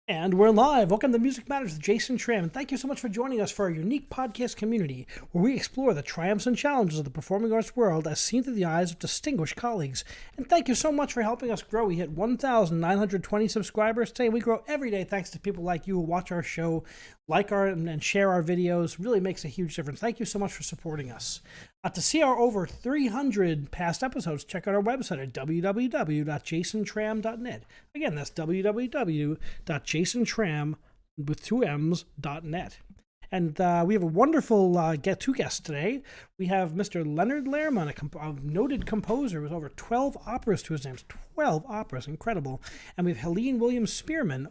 And we're live. Welcome to Music Matters with Jason Tramm. And thank you so much for joining us for our unique podcast community where we explore the triumphs and challenges of the performing arts world as seen through the eyes of distinguished colleagues. And thank you so much for helping us grow. We hit 1,920 subscribers today. We grow every day thanks to people like you who watch our show, like our and share our videos. Really makes a huge difference. Thank you so much for supporting us. To see our over 300 past episodes, check out our website at www.jasontram.net. Again, that's www.jasontram with two M's.net. And we have a wonderful two guests today. We have Mr. Leonard Lehrman, a noted composer with over 12 operas to his name. 12 operas, incredible. And we have Helene Williams Spearman,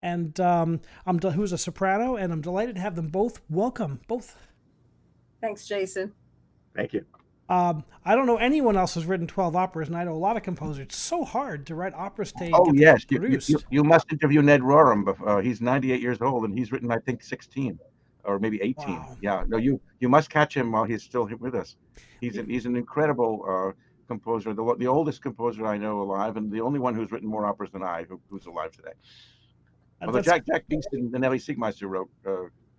and who's a soprano, and I'm delighted to have them both. Welcome, both. Thanks, Jason. Thank you. I don't know anyone else who's written 12 operas, and I know a lot of composers. It's so hard to write operas to Oh, get yes. them produced. You must interview Ned Rorem. He's 98 years old, and he's written, I think, 16 or maybe 18. Wow. Yeah. No, you must catch him while he's still with us. He's an incredible composer, the oldest composer I know alive, and the only one who's written more operas than I, who's alive today. Although Jack Beeston and Ellie Siegmeister wrote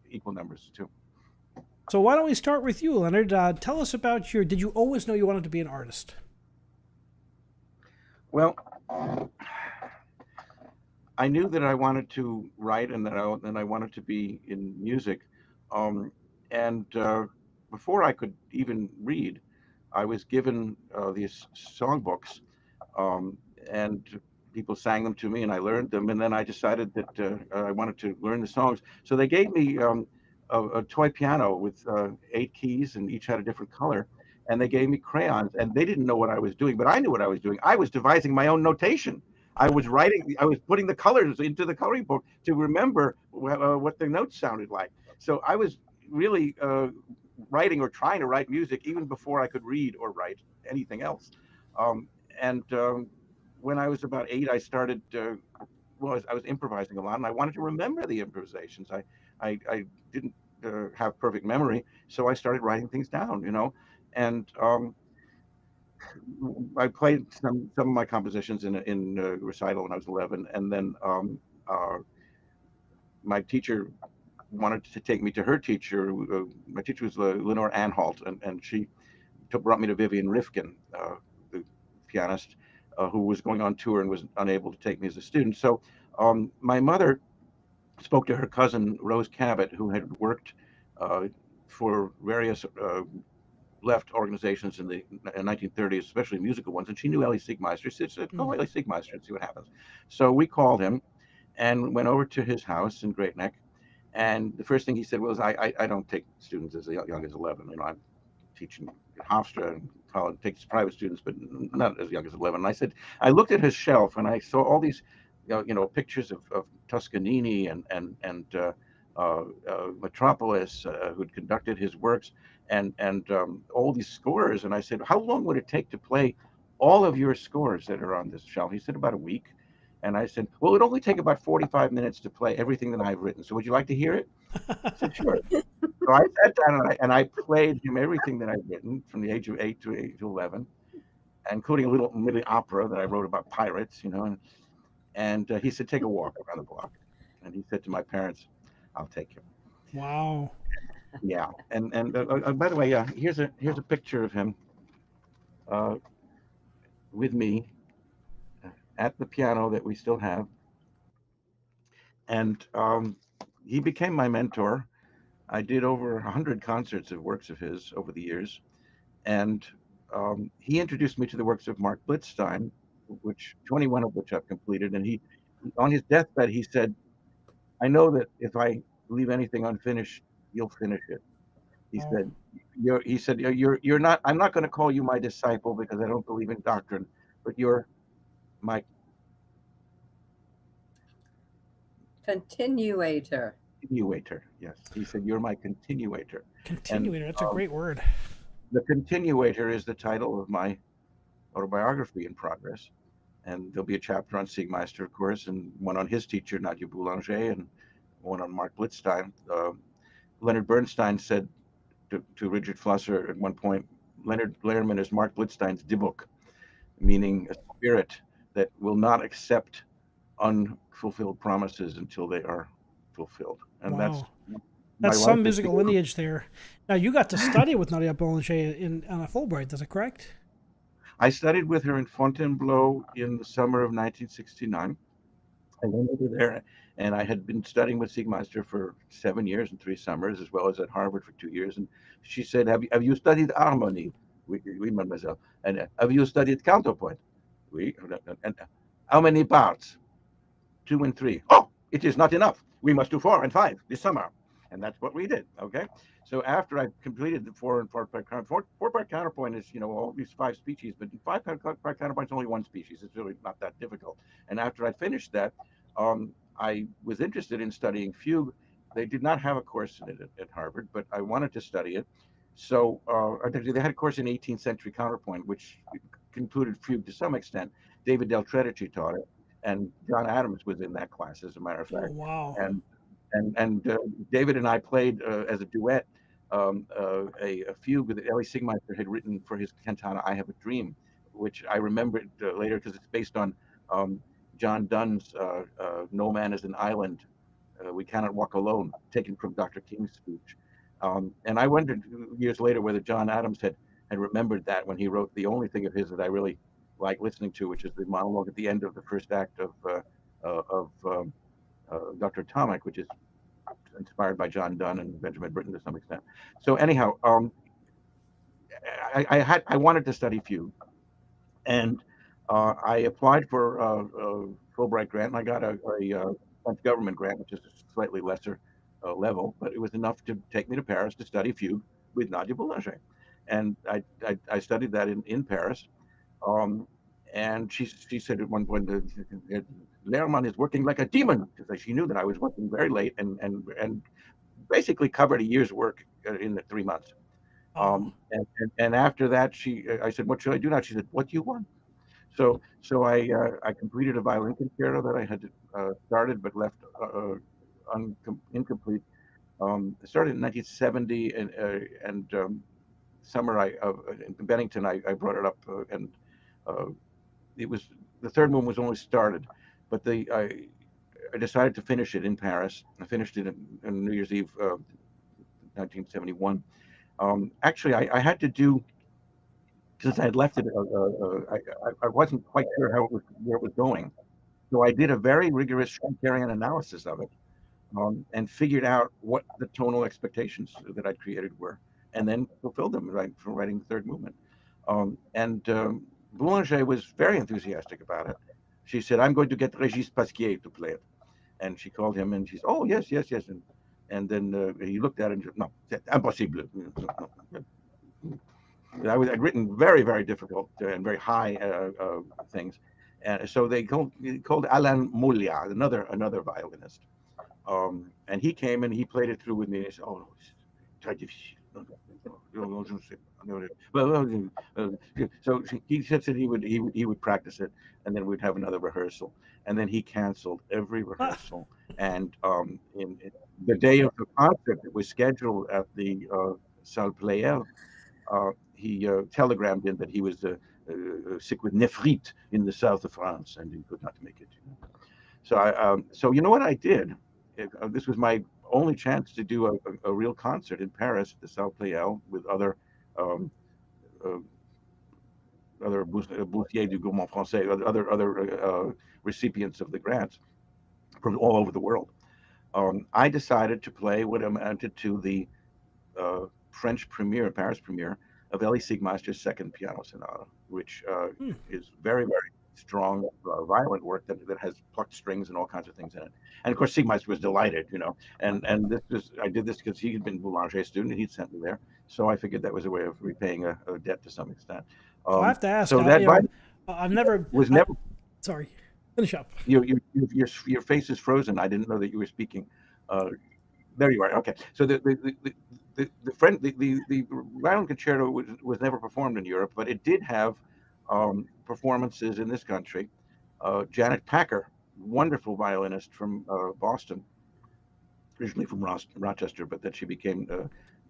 equal numbers, too. So why don't we start with you, Leonard? Tell us about did you always know you wanted to be an artist? Well, I knew that I wanted to write and that I wanted to be in music. Before I could even read, I was given these songbooks, and people sang them to me and I learned them. And then I decided that I wanted to learn the songs. So they gave me a toy piano with 8 keys, and each had a different color, and they gave me crayons, and they didn't know what I was doing, but I knew what I was doing. I was devising my own notation. I was putting the colors into the coloring book to remember what the notes sounded like. So I was really writing or trying to write music even before I could read or write anything else. When I was about 8, I started I was improvising a lot, and I wanted to remember the improvisations. I didn't have perfect memory, so I started writing things down, and I played some of my compositions in a recital when I was 11, and then my teacher wanted to take me to her teacher. My teacher was Lenore Anhalt, and she brought me to Vivian Rifkin, the pianist, who was going on tour and was unable to take me as a student. So my mother spoke to her cousin Rose Cabot, who had worked for various left organizations in the 1930s, especially musical ones, and she knew Ellie Siegmeister. She said, "Call Ellie Siegmeister and see what happens." So we called him and went over to his house in Great Neck, and the first thing he said was, "I don't take students as young as 11. I'm teaching at Hofstra and college, takes private students, but not as young as 11." And I said, I looked at his shelf and I saw all these pictures of Toscanini and Metropolis, who'd conducted his works, and all these scores. And I said, "How long would it take to play all of your scores that are on this shelf?" He said, "About a week." And I said, "Well, it'd only take about 45 minutes to play everything that I've written. So would you like to hear it?" I said, "Sure." So I sat down and I played him everything that I'd written from the age of 8 to 11, including a little mini opera that I wrote about pirates, And he said, "Take a walk around the block." And he said to my parents, "I'll take him." Wow. Yeah. And by the way, here's a picture of him with me at the piano that we still have. And he became my mentor. I did over 100 concerts of works of his over the years. And he introduced me to the works of Mark Blitzstein, 21 of which I've completed. And he, on his deathbed, he said, "I know that if I leave anything unfinished, you'll finish it." He said, "You're not. I'm not going to call you my disciple because I don't believe in doctrine, but you're my continuator." Continuator. Yes, he said, "You're my continuator." Continuator. That's a great word. The Continuator is the title of my autobiography in progress. And there'll be a chapter on Siegmeister, of course, and one on his teacher, Nadia Boulanger, and one on Mark Blitzstein. Leonard Bernstein said to Richard Flusser at one point, Leonard Lehrman is Mark Blitzstein's Dibuk, meaning a spirit that will not accept unfulfilled promises until they are fulfilled. And that's Wow. my That's life some is musical together. lineage there. Now, you got to study with Nadia Boulanger on a Fulbright, is that correct? I studied with her in Fontainebleau in the summer of 1969. I went over there, and I had been studying with Siegmeister for 7 years and 3 summers, as well as at Harvard for 2 years. And she said, have you studied harmony? Oui, mademoiselle. And have you studied counterpoint? Oui. And how many parts? 2 and 3. Oh, it is not enough. We must do 4 and 5 this summer. And that's what we did. Okay. So after I completed the four-part counterpoint is, all these 5 species, but 5-part counterpoint is only 1 species. It's really not that difficult. And after I finished that, I was interested in studying fugue. They did not have a course in it at Harvard, but I wanted to study it. So they had a course in 18th century counterpoint, which included fugue to some extent. David Del Tredici taught it, and John Adams was in that class, as a matter of Oh, fact. wow. And David and I played as a duet a fugue that Ellie Siegmeister had written for his cantata "I Have a Dream," which I remembered later because it's based on um, John Donne's "No Man is an Island, We Cannot Walk Alone," taken from Dr. King's speech. And I wondered years later whether John Adams had remembered that when he wrote the only thing of his that I really like listening to, which is the monologue at the end of the first act of Dr. Atomic, which is inspired by John Donne and Benjamin Britten to some extent. So anyhow, I wanted to study fugue, and I applied for a Fulbright grant, and I got a French government grant, which is a slightly lesser level, but it was enough to take me to Paris to study fugue with Nadia Boulanger, and I studied that in Paris. Um, and she said at one point, Lehrman is working like a demon, because she knew that I was working very late and basically covered a year's work in the 3 months. Oh. And after that, I said, what should I do now? She said, what do you want? So I completed a violin concerto that I had started but left incomplete. I started in 1970, and summer in Bennington I brought it up, and uh, it was the third one was only started, but I decided to finish it in Paris. I finished it on New Year's Eve, 1971. Actually, I had to do, since I had left it, I wasn't quite sure where it was going. So I did a very rigorous Schumpeterian analysis of it, and figured out what the tonal expectations that I'd created were, and then fulfilled them right for writing the third movement. And Boulanger was very enthusiastic about it. She said, "I'm going to get Régis Pasquier to play it," and she called him, and she said, "Oh yes, yes, yes." And then he looked at it and said, "No, c'est impossible." I'd written very, very difficult and very high things, and so they called Alain Mouliat, another violinist, and he came and he played it through with me. And he said, "Oh, it's très difficile." So he said that he would practice it, and then we'd have another rehearsal, and then he canceled every Ah. rehearsal. And in the day of the concert that was scheduled at the Salle Pleyel, he telegrammed in that he was sick with nephrite in the south of France, and he could not make it. So you know what I did? This was my only chance to do a real concert in Paris at the Salle Pleyel with um, uh, other Boursiers du Gourmand Français, other recipients of the grants from all over the world. I decided to play what amounted to the French premiere, Paris premiere of Elie Siegmeister's Second Piano Sonata, which Hmm. is very, very strong, violent work that has plucked strings and all kinds of things in it. And of course, Siegmeister was delighted, And I did this because he had been Boulanger's student, and he'd sent me there. So I figured that was a way of repaying a debt to some extent. So I have to ask, So that I've never, was never. sorry, finish up. Your face is frozen. I didn't know that you were speaking. Uh, there you are. Okay. So the Violin Concerto was never performed in Europe, but it did have performances in this country. Janet Packer, wonderful violinist from Boston, originally from Rochester, but then she became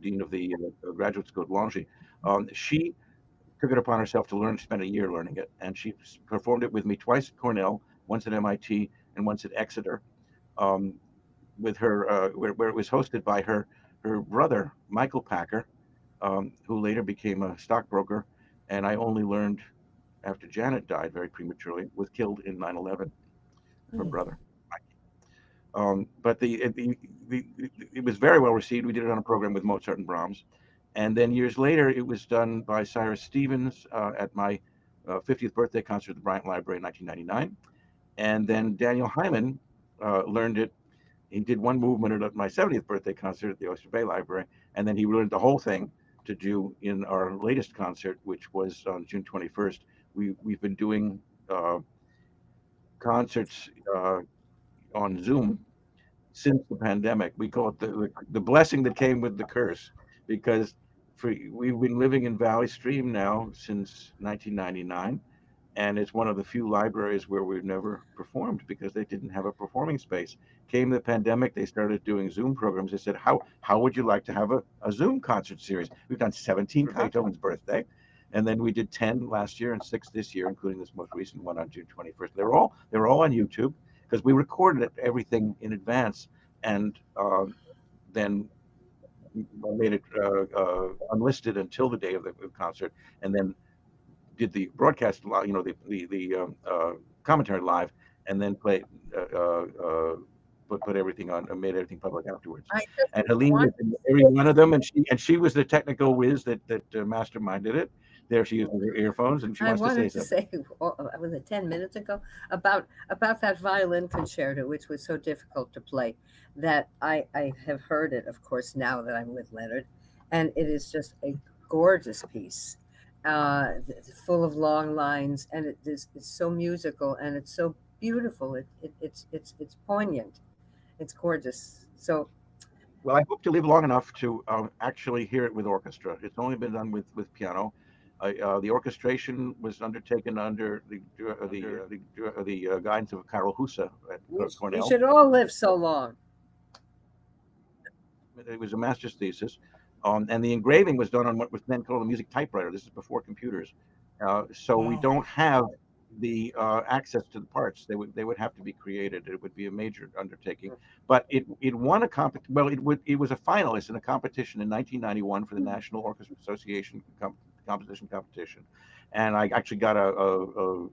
dean of the graduate school at Langy. She took it upon herself to spend a year learning it, and she performed it with me twice at Cornell, once at MIT, and once at Exeter, um, with her, where it was hosted by her brother Michael Packer, who later became a stockbroker, and I only learned after Janet died very prematurely, was killed in 9/11. Her brother. But it was very well received. We did it on a program with Mozart and Brahms, and then years later, it was done by Cyrus Stevens at my 50th birthday concert at the Bryant Library in 1999, and then Daniel Hyman learned it. He did one movement at my 70th birthday concert at the Oyster Bay Library, and then he learned the whole thing to do in our latest concert, which was on June 21st. We've been doing concerts on Zoom since the pandemic. We call it the blessing that came with the curse, because we've been living in Valley Stream now since 1999, and it's one of the few libraries where we've never performed because they didn't have a performing space. Came the pandemic, they started doing Zoom programs. They said, how would you like to have a Zoom concert series? We've done 17 for Beethoven's birthday, and then we did 10 last year and 6 this year, including this most recent one on June 21st. They were all on YouTube because we recorded everything in advance, and then made it unlisted until the day of the concert, and then did the broadcast, the commentary live, and then put everything on, made everything public afterwards. And Helene was in every one of them, and she was the technical whiz that masterminded it. There she is with her earphones, and she wants to say something. I wanted to say, was it 10 minutes ago, about that violin concerto, which was so difficult to play, that I have heard it, of course, now that I'm with Leonard, and it is just a gorgeous piece, full of long lines, and it's so musical and it's so beautiful. It's poignant. It's gorgeous. So Well, I hope to live long enough to actually hear it with orchestra. It's only been done with piano. The orchestration was undertaken under the guidance of Karol Husa at we Cornell. should all live so long. It was a master's thesis, and the engraving was done on what was then called a music typewriter. This is before computers, so we don't have the access to the parts. They would have to be created. It would be a major undertaking. But it won a well, it was a finalist in a competition in 1991 for the National Orchestra Association composition competition, and I actually got a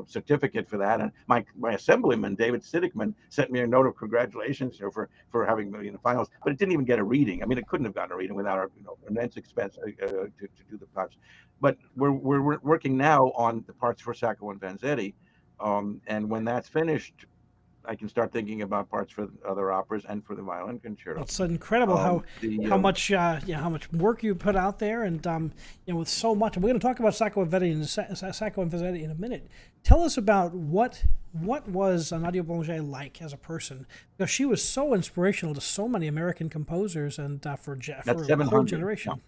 certificate for that. And my assemblyman David Siddickman sent me a note of congratulations, for having been in the finals. But it didn't even get a reading. I mean, it couldn't have gotten a reading without our immense expense to do the parts. But we're working now on the parts for Sacco and Vanzetti, and when that's finished, I can start thinking about parts for other operas and for the Violin Concerto. It's incredible how much work you put out there, and with so much. And we're going to talk about Sacco and Vanzetti in a minute. Tell us about what was Nadia Boulanger like as a person, because she was so inspirational to so many American composers, and for a whole generation.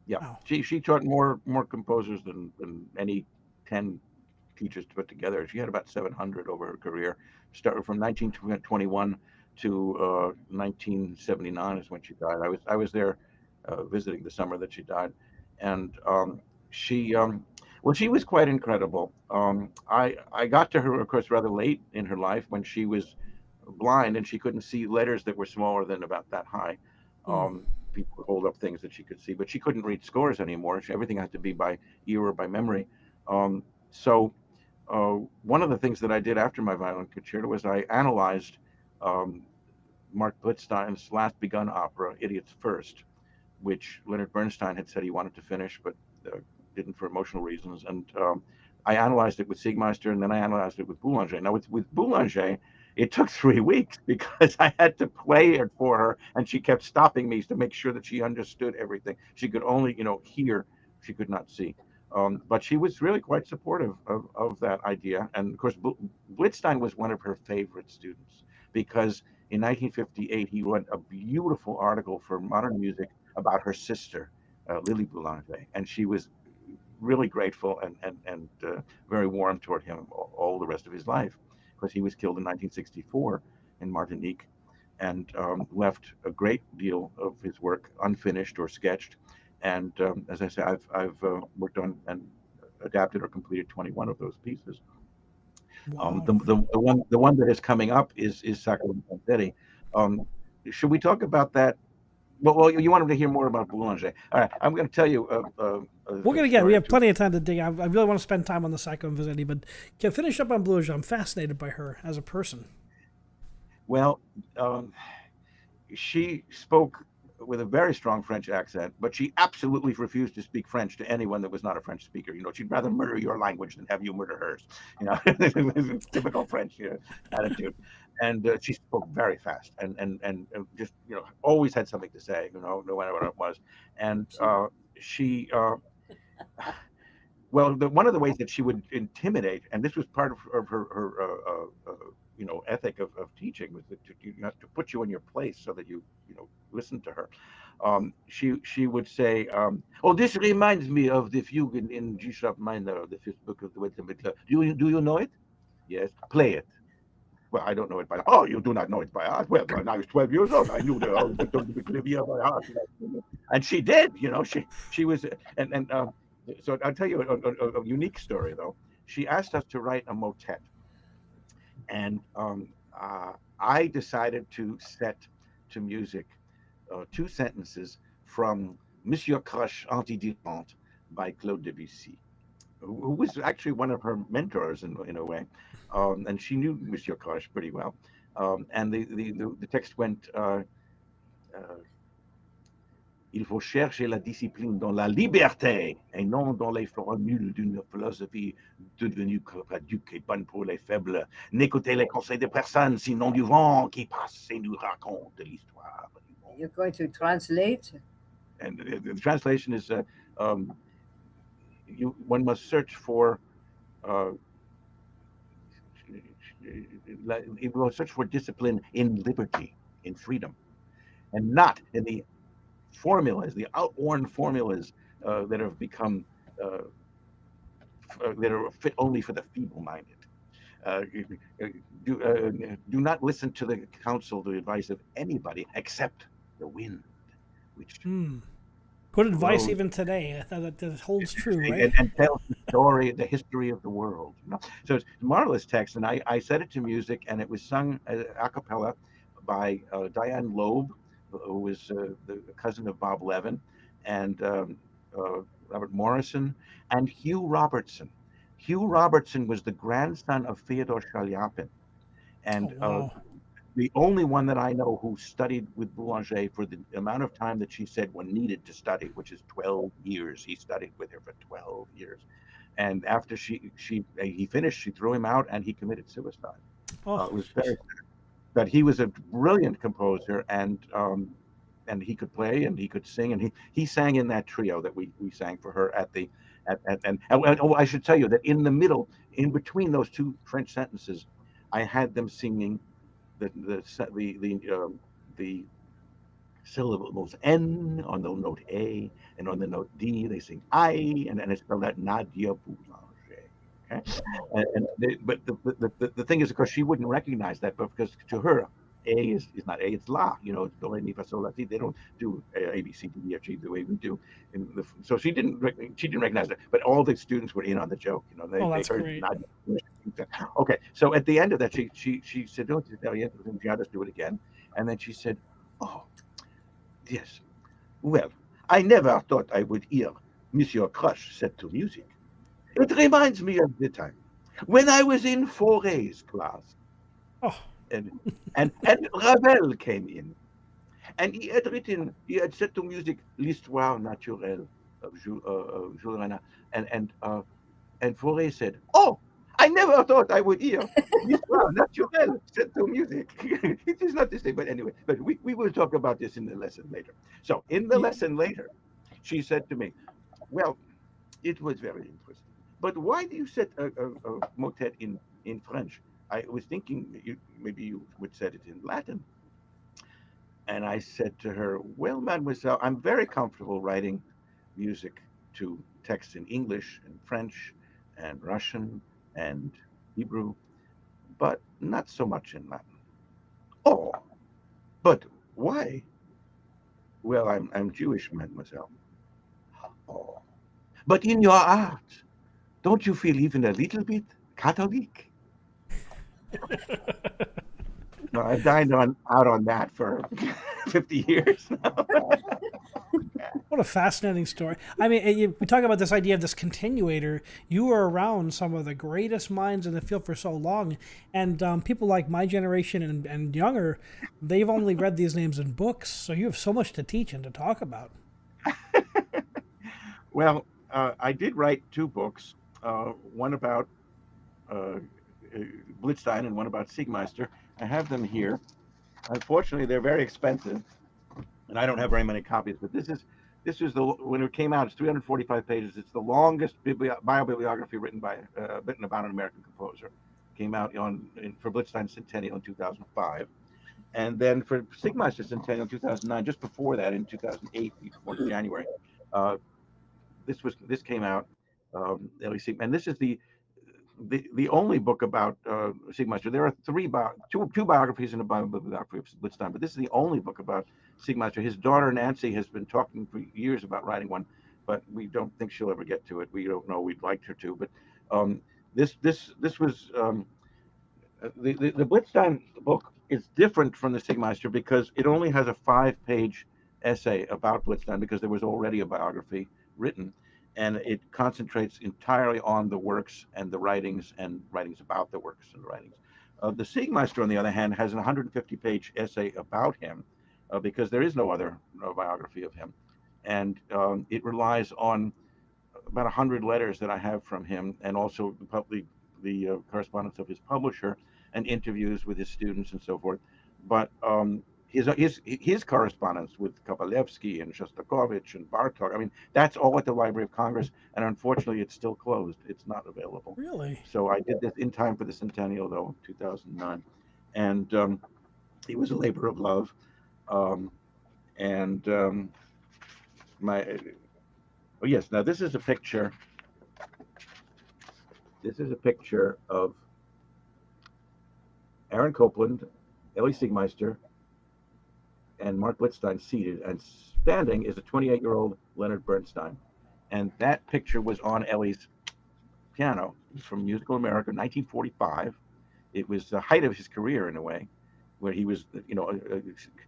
Yeah, wow. She taught more composers than any 10 teachers put together. She had about 700 over her career. Started from 1921 to 1979 is when she died. I was there visiting the summer that she died, and she was quite incredible. I got to her, of course, rather late in her life when she was blind and she couldn't see letters that were smaller than about that high. People would hold up things that she could see, but she couldn't read scores anymore. Everything had to be by ear or by memory. So one of the things that I did after my Violin Concerto was I analyzed Mark Blitzstein's last begun opera, Idiots First, which Leonard Bernstein had said he wanted to finish, but didn't for emotional reasons. And I analyzed it with Siegmeister, and then I analyzed it with Boulanger. Now with Boulanger, it took 3 weeks because I had to play it for her, and she kept stopping me to make sure that she understood everything. She could only, hear; she could not see. But she was really quite supportive of that idea. And of course, Blitzstein was one of her favorite students because in 1958 he wrote a beautiful article for Modern Music about her sister, Lily Boulanger, and she was really grateful and very warm toward him all the rest of his life, because he was killed in 1964 in Martinique, and left a great deal of his work unfinished or sketched. And as I say, I've worked on and adapted or completed 21 of those pieces. Wow. The one that is coming up is Sacco and Vanzetti. Um, should we talk about that? Well, you wanted to hear more about Boulanger. All right, I'm going to tell you We're a gonna get. We story or have two. plenty of time to dig. I really want to spend time on the Sacco and Vanzetti, but can finish up on Blue. I'm fascinated by her as a person. Well, um, she spoke with a very strong French accent, but she absolutely refused to speak French to anyone that was not a French speaker. She'd rather murder your language than have you murder hers. Typical French attitude. And she spoke very fast and just always had something to say. No matter what it was. And she well, one of the ways that she would intimidate, and this was part of her ethic of teaching, was that you have to put you in your place so that you listen to her. She would say, "Oh, this reminds me of the fugue in G sharp minor, the fifth book of the Westminster. Do you know it? Yes, play it. Well, I don't know it by. Oh, you do not know it by heart. Well, when I was 12 years old, I knew the Clivier by heart, and she did. She was, and so I'll tell you a unique story though. She asked us to write a motet, and I decided to set to music two sentences from Monsieur Crush Antidépendant by Claude Debussy, who was actually one of her mentors in a way, and she knew Monsieur Crush pretty well. And the text went. Il faut chercher la discipline dans la liberté et non dans les formules d'une philosophie devenue caduque et bonne pour les faibles. N'écoutez les conseils de personne, sinon du vent qui passe et nous raconte l'histoire du monde. You're going to translate? And the translation is one must search for uh, it will search for discipline in liberty, in freedom, and not in the formulas, the outworn formulas that have become that are fit only for the feeble-minded. Uh, do not listen to the counsel, the advice of anybody except the wind, which Good advice blows even today. I thought that holds true, right? and tells the story, the history of the world. So it's a marvelous text, and I set it to music, and it was sung a cappella by Diane Loeb, who was the cousin of Bob Levin, and Robert Morrison, and Hugh Robertson. Hugh Robertson was the grandson of Fyodor Shalyapin, and Oh wow. the only one that I know who studied with Boulanger for the amount of time that she said one needed to study, which is 12 years. He studied with her for 12 years. And after he finished, she threw him out and he committed suicide. Oh, It was very sad. But he was a brilliant composer, and he could play and he could sing, and he sang in that trio that we sang for her at the and oh, I should tell you that in the middle, in between those two French sentences, I had them singing the syllables N on the note A, and on the note D they sing I, and then it's spelled out Nadia Boulanger. Okay, but the thing is, of course, she wouldn't recognize that, but because to her A is not A, it's La. It's do re mi fa sol la ti. They don't do A B C D E F G the way we do. So she didn't recognize that, but all the students were in on the joke. They oh, that's heard great. Nadia. Okay, so at the end of that, she said, "Don't you tell you? She had us do it again," and then she said, "Oh, yes. Well, I never thought I would hear Monsieur Crush set to music. It reminds me of the time when I was in Fauré's class, Oh, and and Ravel came in, and he had set to music l'histoire naturelle of Jules Renard, and Fauré said, "Oh, I never thought I would hear l'histoire naturelle set to music." It is not the same, but anyway. But we will talk about this in the lesson later. So in the lesson later, she said to me, "Well, it was very interesting, but why do you set a motet in French? I was thinking maybe you would set it in Latin." And I said to her, "Well, mademoiselle, I'm very comfortable writing music to text in English and French and Russian and Hebrew, but not so much in Latin." "Oh, but why?" "Well, I'm Jewish, mademoiselle." "Oh, but in your art, don't you feel even a little bit Catholic?" Well, I've dined out on that for 50 years now. What a fascinating story. I mean, we talk about this idea of this continuator. You were around some of the greatest minds in the field for so long, and people like my generation and younger, they've only read these names in books. So you have so much to teach and to talk about. Well, I did write two books, one about uh, Blitzstein and one about Siegmeister. I have them here. Unfortunately, they're very expensive, and I don't have very many copies. But this is the when it came out. It's 345 pages. It's the longest biobibliography written about an American composer. Came out for Blitzstein's centennial in 2005, and then for Siegmeister's centennial in 2009. Just before that, in 2008, before January, uh, this came out. And this is the only book about Siegmeister. There are two biographies and a biography of Blitzstein, but this is the only book about Siegmeister. His daughter Nancy has been talking for years about writing one, but we don't think she'll ever get to it. We don't know. We'd like her to, but um, this was the Blitzstein book is different from the Siegmeister because it only has a 5-page essay about Blitzstein because there was already a biography written, and it concentrates entirely on the works and the writings and writings about the works and writings. The Siegmeister, on the other hand, has an 150-page essay about him because there is no other biography of him, and it relies on about 100 letters that I have from him, and also the correspondence of his publisher and interviews with his students and so forth. But his correspondence with Kabalevsky and Shostakovich and Bartok, I mean, that's all at the Library of Congress, and unfortunately, it's still closed. It's not available. Really? So I did this in time for the centennial, though, 2009, and he was a labor of love. Um, and my oh yes, now this is a picture. This is a picture of Aaron Copland, Ellie Siegmeister, and Mark Blitzstein seated, and standing is a 28-year-old Leonard Bernstein. And that picture was on Ellie's piano. It was from Musical America, 1945. It was the height of his career in a way, where he was,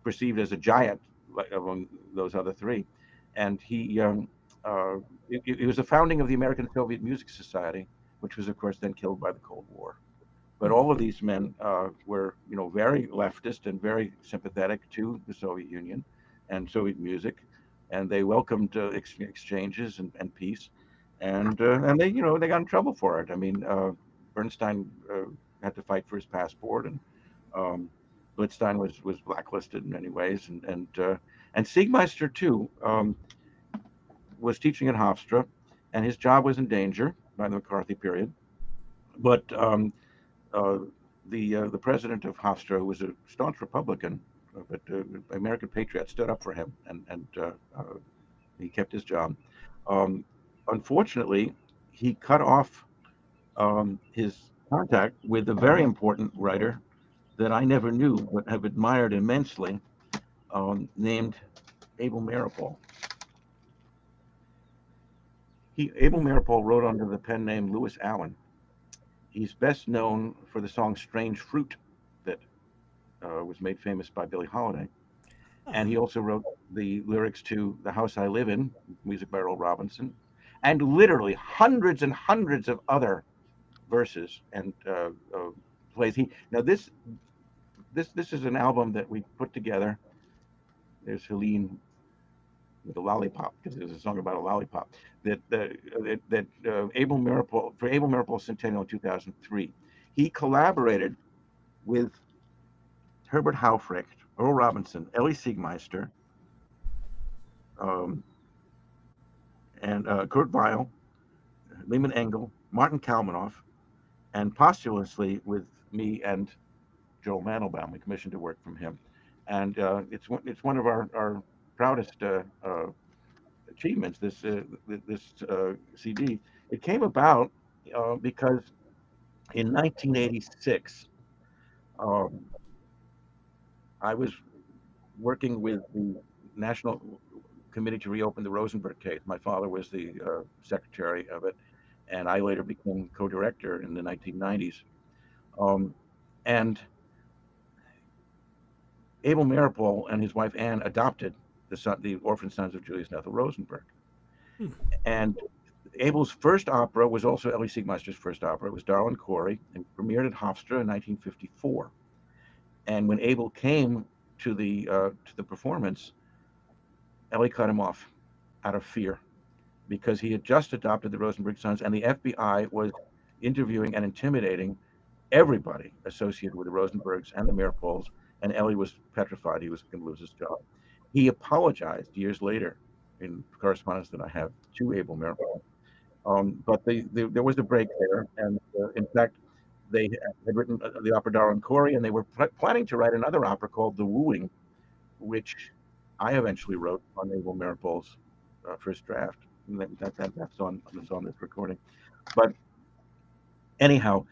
perceived as a giant among those other three. And it was the founding of the American Soviet Music Society, which was, of course, then killed by the Cold War. But all of these men were, very leftist and very sympathetic to the Soviet Union and Soviet music, and they welcomed exchanges and peace, and they got in trouble for it. I mean, Bernstein had to fight for his passport, and Blitzstein was blacklisted in many ways, and Siegmeister too was teaching at Hofstra, and his job was in danger by the McCarthy period, but uh, the president of Hofstra, who was a staunch Republican, but American patriot, stood up for him, and he kept his job. Um, Unfortunately, he cut off his contact with a very important writer that I never knew but have admired immensely, named Abel Maripol. Abel Maripol wrote under the pen name Lewis Allen. He's best known for the song "Strange Fruit" that was made famous by Billie Holiday, and he also wrote the lyrics to "The House I Live In," music by Earl Robinson, and literally hundreds and hundreds of other verses and plays. This is an album that we put together. There's Helene with a lollipop because there's a song about a lollipop that Abel Maripol's centennial in 2003. He collaborated with Herbert Haufrecht, Earl Robinson, Ellie Siegmeister, um, and Kurt Weill, Lehman Engel, Martin Kalmanoff, and posthumously with me and Joel Mandelbaum. We commissioned to work from him, and it's one of our proudest achievements. This CD. It came about because in 1986, um, I was working with the National Committee to Reopen the Rosenberg case. My father was the secretary of it, and I later became co-director in the 1990s. Um, And Abel Maripol and his wife Anne adopted the orphan sons of Julius and Ethel Rosenberg. Hmm. And Abel's first opera was also Ellie Siegmeister's first opera. It was Darlin' Corey, and premiered at Hofstra in 1954. And when Abel came to the performance, Ellie cut him off out of fear because he had just adopted the Rosenberg sons, and the FBI was interviewing and intimidating everybody associated with the Rosenbergs and the Mirapols, and Ellie was petrified he was going to lose his job. He apologized years later in correspondence that I have to Abel Maripol. But there was a break there, and in fact, they had written the opera Darlin' Corey, and they were planning to write another opera called The Wooing, which I eventually wrote on Abel Maripol's first draft. And that's on this recording. But anyhow,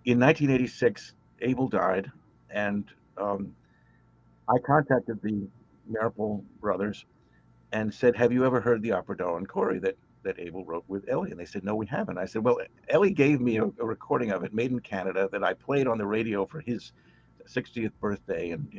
in 1986, Abel died, and I contacted the Maripol brothers and said, "Have you ever heard the opera Darlin' Corey that Abel wrote with Ellie?" And they said, "No, we haven't." I said, "Well, Ellie gave me a recording of it, made in Canada, that I played on the radio for his 60th birthday on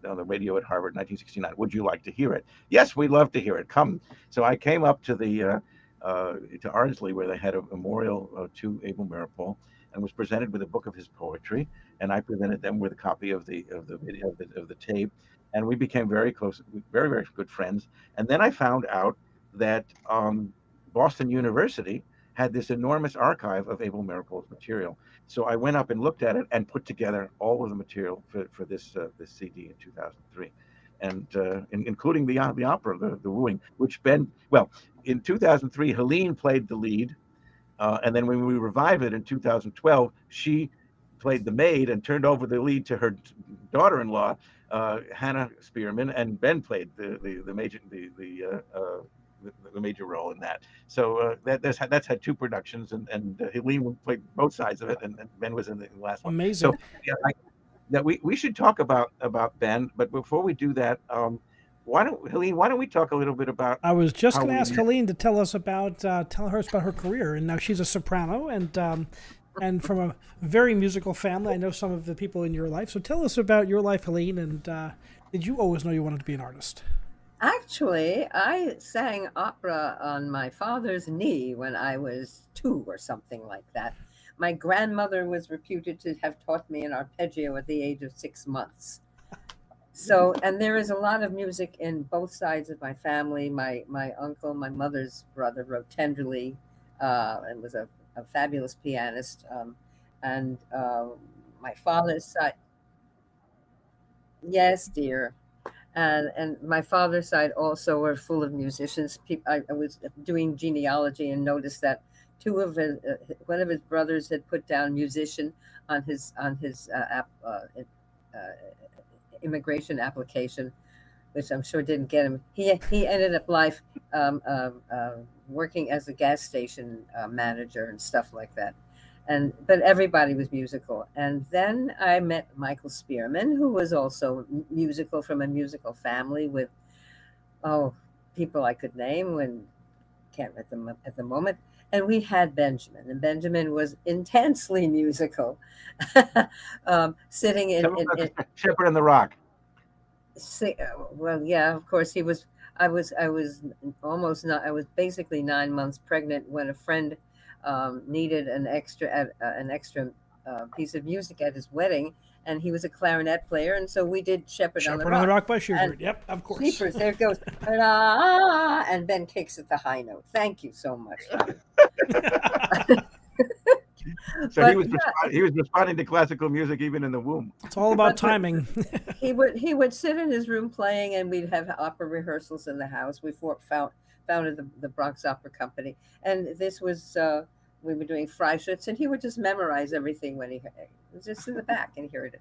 the radio at Harvard in 1969. Would you like to hear it?" "Yes, we'd love to hear it. Come." So I came up to to Ardsley, where they had a memorial to Abel Maripol, and was presented with a book of his poetry, and I presented them with a copy of the video of the tape, and we became very close, very very good friends. And then I found out that Boston University had this enormous archive of Abel Maripol's material. So I went up and looked at it and put together all of the material for this CD in 2003, and including the opera, the Wooing, which in 2003 Helene played the lead, and then when we revived it in 2012, she played the maid and turned over the lead to her daughter-in-law, Hannah Spearman, and Ben played the major role in that. So that's had two productions, and Helene played both sides of it, and Ben was in the last one. Amazing. So yeah, we should talk about Ben, but before we do that, Helene, why don't we talk a little bit about I was just how going to we ask met? Helene to tell us about her career, and now she's a soprano, and from a very musical family. I know some of the people in your life, so tell us about your life, Helene. And did you always know you wanted to be an artist? Actually, I sang opera on my father's knee when I was 2 or something like that. My grandmother was reputed to have taught me an arpeggio at the age of 6 months. So, and there is a lot of music in both sides of my family. My uncle, my mother's brother, wrote tenderly, and was a fabulous pianist. And my father's side, yes, dear. And my father's side also were full of musicians. I was doing genealogy and noticed that one of his brothers had put down musician on his immigration application, which I'm sure didn't get him. He ended up life working as a gas station manager and stuff like that. But everybody was musical. And then I met Michael Spearman, who was also musical, from a musical family with people I could name when can't at the moment. And we had Benjamin, and Benjamin was intensely musical, sitting Tell me about the Shepherd and the Rock. well, yeah, of course he was. I was almost not. I was basically 9 months pregnant when a friend needed an extra piece of music at his wedding, and he was a clarinet player, and so we did Shepherd on the Shepherd on the Rock. Rock by Schubert. And Yep, of course. Sleepers, there it goes. And Ben kicks at the high note. Thank you so much. So But he was responding to classical music even in the womb. It's all about But timing. he would sit in his room playing, and we'd have opera rehearsals in the house. We founded the Bronx Opera Company, and this was we were doing Freischütz, and he would just memorize everything when he was just in the back and hear it.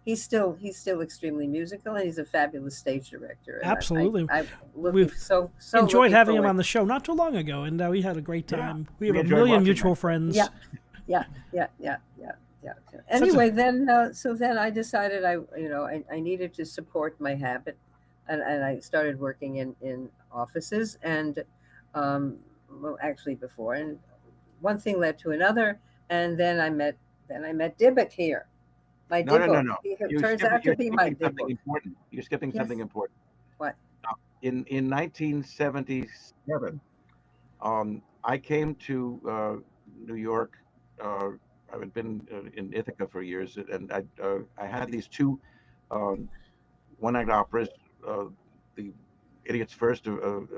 He's still extremely musical, and he's a fabulous stage director. And Absolutely. I We've so enjoyed looking having him forward. on the show not too long ago, and we had a great Yeah, time. We we have a enjoyed million watching mutual that. friends. Yeah, yeah, yeah, yeah, yeah, yeah. Anyway, then I decided I needed to support my habit, and I started working in offices, and well, actually before, and one thing led to another, and then I met Dibbett here. My No, no, no, dibble. no. It turns out to You're be my skipping something dibble. important. You're skipping Yes. something important. What? In 1977, I came to New York. Uh, I had been in Ithaca for years, and I had these two um, one-act operas, the Idiot's First of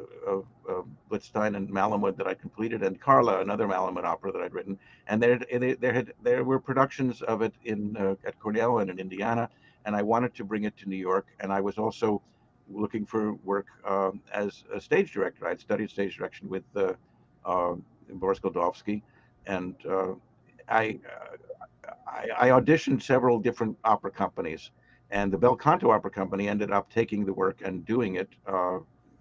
Blitzstein and Malamud that I completed, and Carla, another Malamud opera that I'd written. And there were productions of it in at Cornell and in Indiana, and I wanted to bring it to New York. And I was also looking for work as a stage director. I'd studied stage direction with Boris Goldovsky, and I, I auditioned several different opera companies, and the Bel Canto Opera Company ended up taking the work and doing it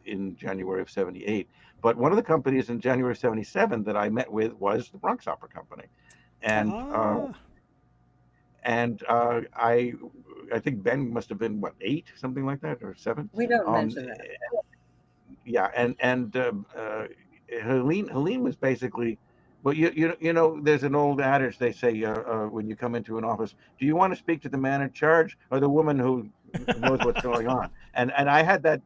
in January of '78. But one of the companies in January of '77 that I met with was the Bronx Opera Company, and Ah, I think Ben must have been what, 8, something like that, or 7. We don't Um, mention that. yeah, and Helene was basically, well, you know, there's an old adage they say when you come into an office, do you want to speak to the man in charge or the woman who knows what's going on? And I had that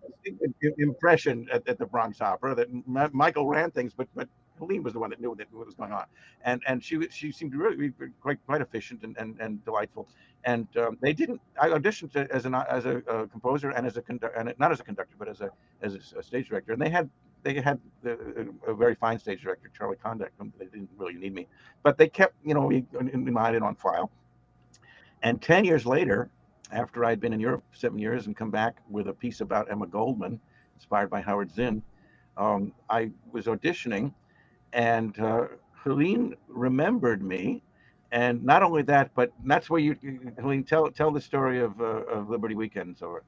impression at the Bronx Opera that Michael ran things, but Helene was the one that knew what was going on, and she seemed to really be quite efficient and delightful. And they didn't. I auditioned as a composer and as a and not as a conductor, but as a stage director, and they had a very fine stage director, Charlie Conduct. They didn't really need me, but they kept in mind and on file. And 10 years later, after I'd been in Europe 7 years and come back with a piece about Emma Goldman, inspired by Howard Zinn, I was auditioning, and Helene remembered me. And not only that, but that's where Helene, tell the story of Liberty Weekend and so forth.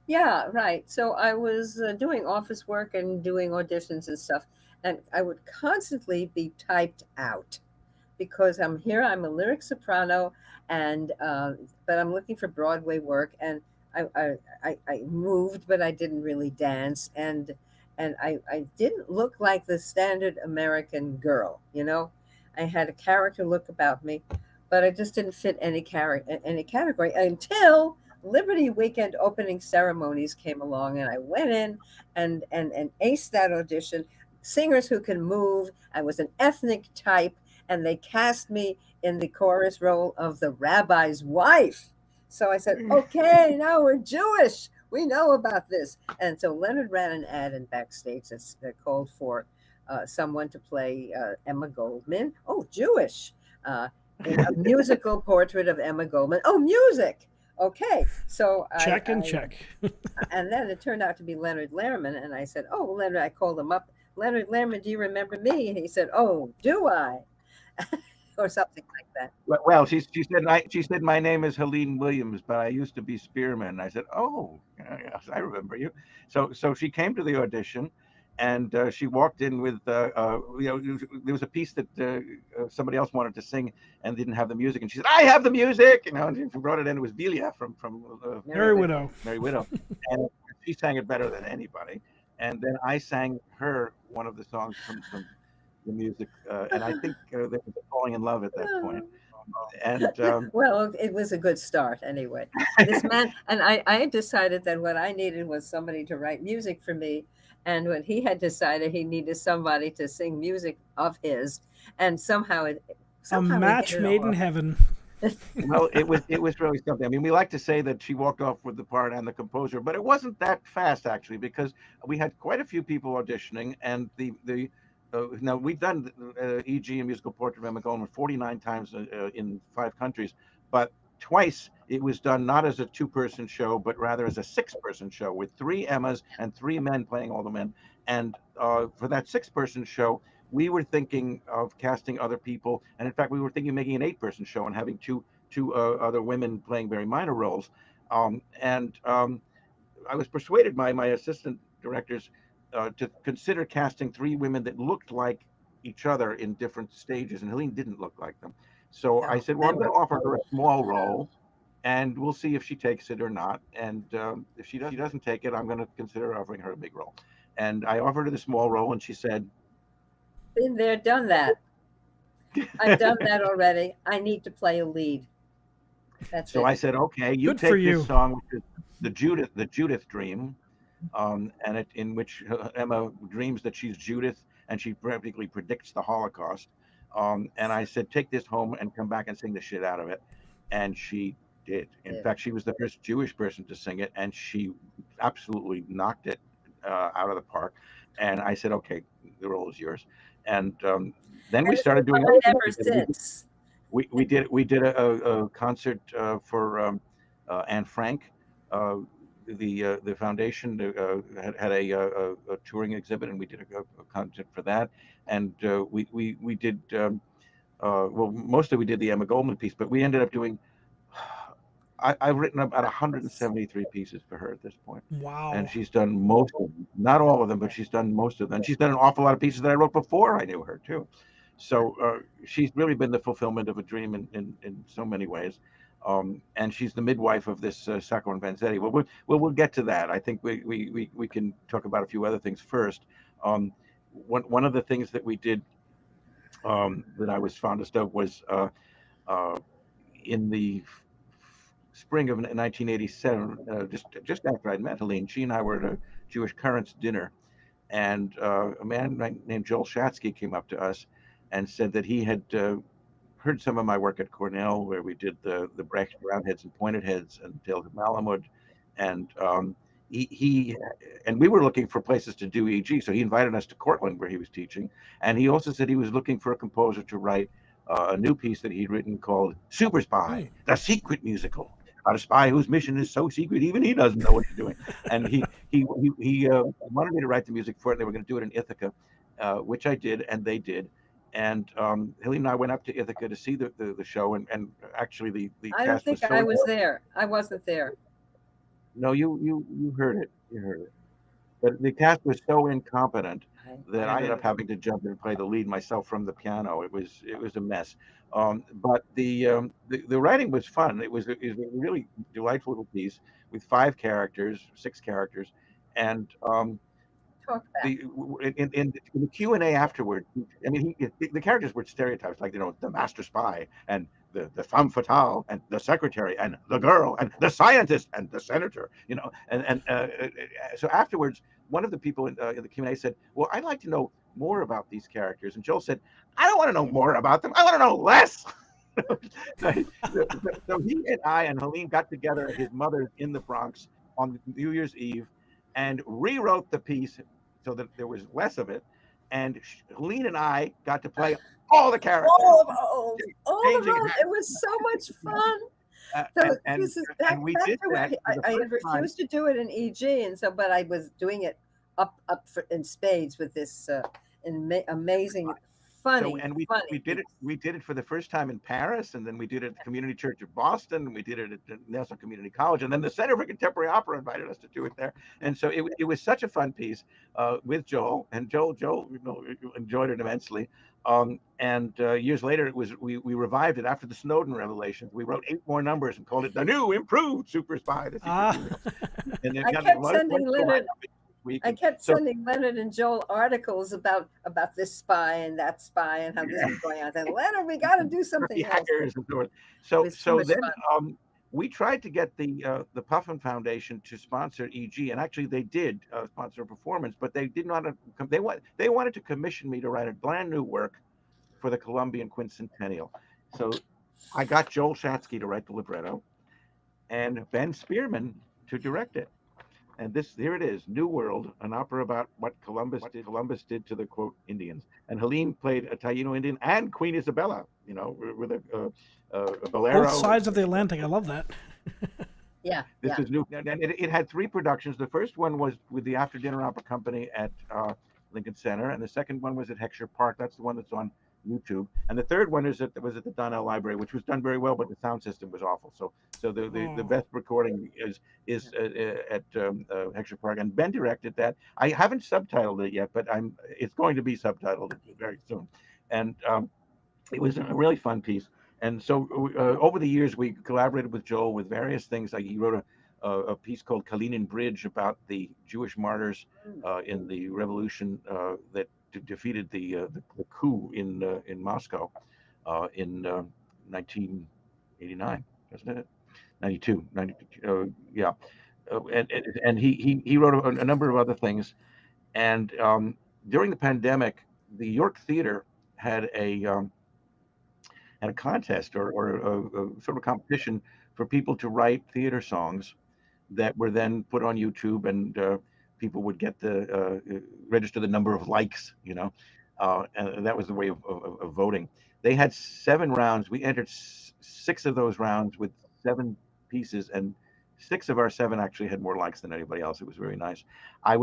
Yeah, right. So I was doing office work and doing auditions and stuff, and I would constantly be typed out because I'm here. I'm a lyric soprano, and but I'm looking for Broadway work, and I moved, but I didn't really dance, and I didn't look like the standard American girl. I had a character look about me, but I just didn't fit any category until Liberty Weekend opening ceremonies came along, and I went in and aced that audition. Singers who can move. I was an ethnic type, and they cast me in the chorus role of the rabbi's wife. So I said, okay, now we're Jewish. We know about this. And so Leonard ran an ad in backstage that called for someone to play Emma Goldman. Oh, Jewish. In a musical portrait of Emma Goldman. Oh, music. Okay. So check and check. and then it turned out to be Leonard Lehrman. And I said, oh, Leonard, I called him up. Leonard Lehrman, do you remember me? And he said, oh, do I? Or something like that. Well, she said my name is Helene Williams, but I used to be Spearman. I said, oh, yes, I remember you. So she came to the audition, and she walked in with there was a piece that somebody else wanted to sing and didn't have the music, and she said, I have the music, and she brought it in. It was Vilia from Merry Widow. Merry Widow, and she sang it better than anybody. And then I sang her one of the songs from the music, and I think they were falling in love at that point. And Well, it was a good start anyway. This man and I had decided that what I needed was somebody to write music for me, and when he had decided he needed somebody to sing music of his, and somehow A we hit match it made in off. heaven. well, it was really something. I mean, we like to say that she walked off with the part and the composer, but it wasn't that fast actually, because we had quite a few people auditioning, and the now we've done E.G. a musical portrait of Emma Goldman 49 times in 5 countries, but twice it was done not as a 2-person show, but rather as a 6-person show with 3 Emmas and 3 men playing all the men. And for that 6-person show, we were thinking of casting other people, and in fact, we were thinking of making an 8-person show and having two other women playing very minor roles. I was persuaded by my assistant directors to consider casting 3 women that looked like each other in different stages, and Helene didn't look like them. So I No, said, well, I'm going to offer her a small role, and we'll see if she takes it or not. And if she doesn't take it, I'm going to consider offering her a big role. And I offered her the small role, and she said, been there, done that. I've done that already. I need to play a lead. That's So it. I said, okay, you Good for take this you. song, which is the Judith Dream, and in which Emma dreams that she's Judith, and she practically predicts the Holocaust. And I said, take this home and come back and sing the shit out of it. And she did. In Yeah. fact, she was the first Jewish person to sing it, and she absolutely knocked it out of the park. And I said, okay, the role is yours. And then we And started doing it's other been things. ever since. We did a concert for Anne Frank. The foundation had a touring exhibit, and we did a concert for that. And we did well, mostly we did the Emma Goldman piece, but we ended up doing. I've written about 173 pieces for her at this point, and Wow. she's done most of them. Not all of them, but she's done most of them. And she's done an awful lot of pieces that I wrote before I knew her too. So she's really been the fulfillment of a dream in so many ways. And she's the midwife of this Sacco and Vanzetti. Well, we'll get to that. I think we can talk about a few other things first. One of the things that we did that I was fondest of was uh, in the spring of 1987, just after I'd met Helene. She and I were at a Jewish Currents dinner, and a man named Joel Shatsky came up to us and said that he had heard some of my work at Cornell, where we did the Brecht Roundheads and Pointed Heads and Tales of Malamud, and he and we were looking for places to do EG, so he invited us to Cortland where he was teaching, and he also said he was looking for a composer to write a new piece that he'd written called Super Spy, the secret musical about a spy whose mission is so secret even he doesn't know what he's doing. And he wanted me to write the music for it. They were going to do it in Ithaca, which I did, and they did. And Helene and I went up to Ithaca to see the show, and actually the I don't cast was think so. I was there. I wasn't there. No, you heard it. You heard it. But the cast was so incompetent that I ended up having to jump in and play the lead myself from the piano. It was a mess. But the writing was fun. It was a really delightful little piece with 6 characters, and Talk back. in the Q&A afterward, I mean, the characters were stereotypes, like, the master spy and the femme fatale and the secretary and the girl and the scientist and the senator, so afterwards, one of the people in the Q&A said, well, I'd like to know more about these characters. And Joel said, I don't want to know more about them. I want to know less. So he and I and Helene got together at his mother's in the Bronx on New Year's Eve and rewrote the piece so that there was less of it. And Helene and I got to play all the characters. All the changing roles. It was so much fun. This is back we to did when that for the I had first time. refused to do it in EG, and so, but I was doing it up in spades with this amazing, funny. So, and we funny did it. We did it for the first time in Paris, and then we did it at the Community Church of Boston, and we did it at the Nassau Community College, and then the Center for Contemporary Opera invited us to do it there. And so it was such a fun piece with Joel, and Joel enjoyed it immensely. And years later, we revived it after the Snowden revelations. We wrote 8 more numbers and called it the new improved Super Spy. And I kept sending Leonard. I kept So- sending Leonard and Joel articles about this spy and that spy and how this is going on. I said, Leonard, we got to do something the else. hackers and so on. It was too So much then fun. we tried to get the Puffin Foundation to sponsor EG, and actually they did sponsor a performance, but they did not. They wanted to commission me to write a brand new work for the Columbian Quincentennial. So I got Joel Shatsky to write the libretto, and Ben Spearman to direct it. And here it is, New World, an opera about what Columbus did to the, quote, Indians. And Helene played a Taino Indian and Queen Isabella, with a bolero. Both sides of the Atlantic. I love that. Yeah. This is new. And it had 3 productions. The first one was with the After Dinner Opera Company at Lincoln Center, and the second one was at Heckscher Park. That's the one that's on YouTube. And the third one was at the Donnell Library, which was done very well, but the sound system was awful. So the best recording is at Heckscher Park, and Ben directed that. I haven't subtitled it yet, but it's going to be subtitled very soon. And it was a really fun piece. And so over the years, we collaborated with Joel with various things. Like he wrote a piece called Kalinin Bridge about the Jewish martyrs in the revolution that defeated the coup in Moscow in 1989. isn't it? 92, 92, yeah. And he wrote a number of other things. And during the pandemic, the York Theater had a contest or a sort of competition for people to write theater songs that were then put on YouTube, and people would get the register the number of likes, and that was the way of voting. They had 7 rounds. We entered 6 of those rounds with 7 pieces, and 6 of our 7 actually had more likes than anybody else. It was very nice. I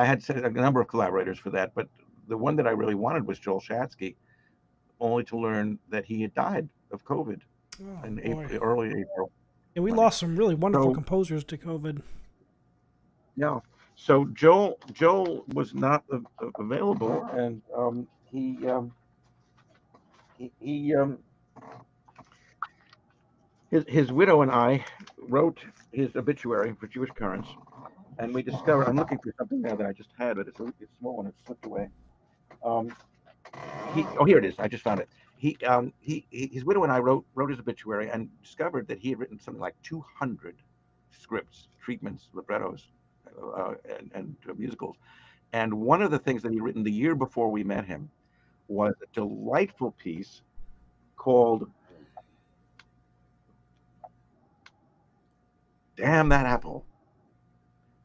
had a number of collaborators for that, but the one that I really wanted was Joel Shatsky, only to learn that he had died of COVID Oh, in boy. April, early April. Yeah, we Funny. lost some really wonderful So composers to COVID. yeah, so Joel was not available, and he his widow and I wrote his obituary for Jewish Currents, and we discovered. I'm looking for something now that I just had, but it's small and it slipped away. Um, here it is. I just found it. His widow and I wrote his obituary and discovered that he had written something like 200 scripts, treatments, librettos, and musicals. And one of the things that he'd written the year before we met him was a delightful piece called "Damn That Apple,"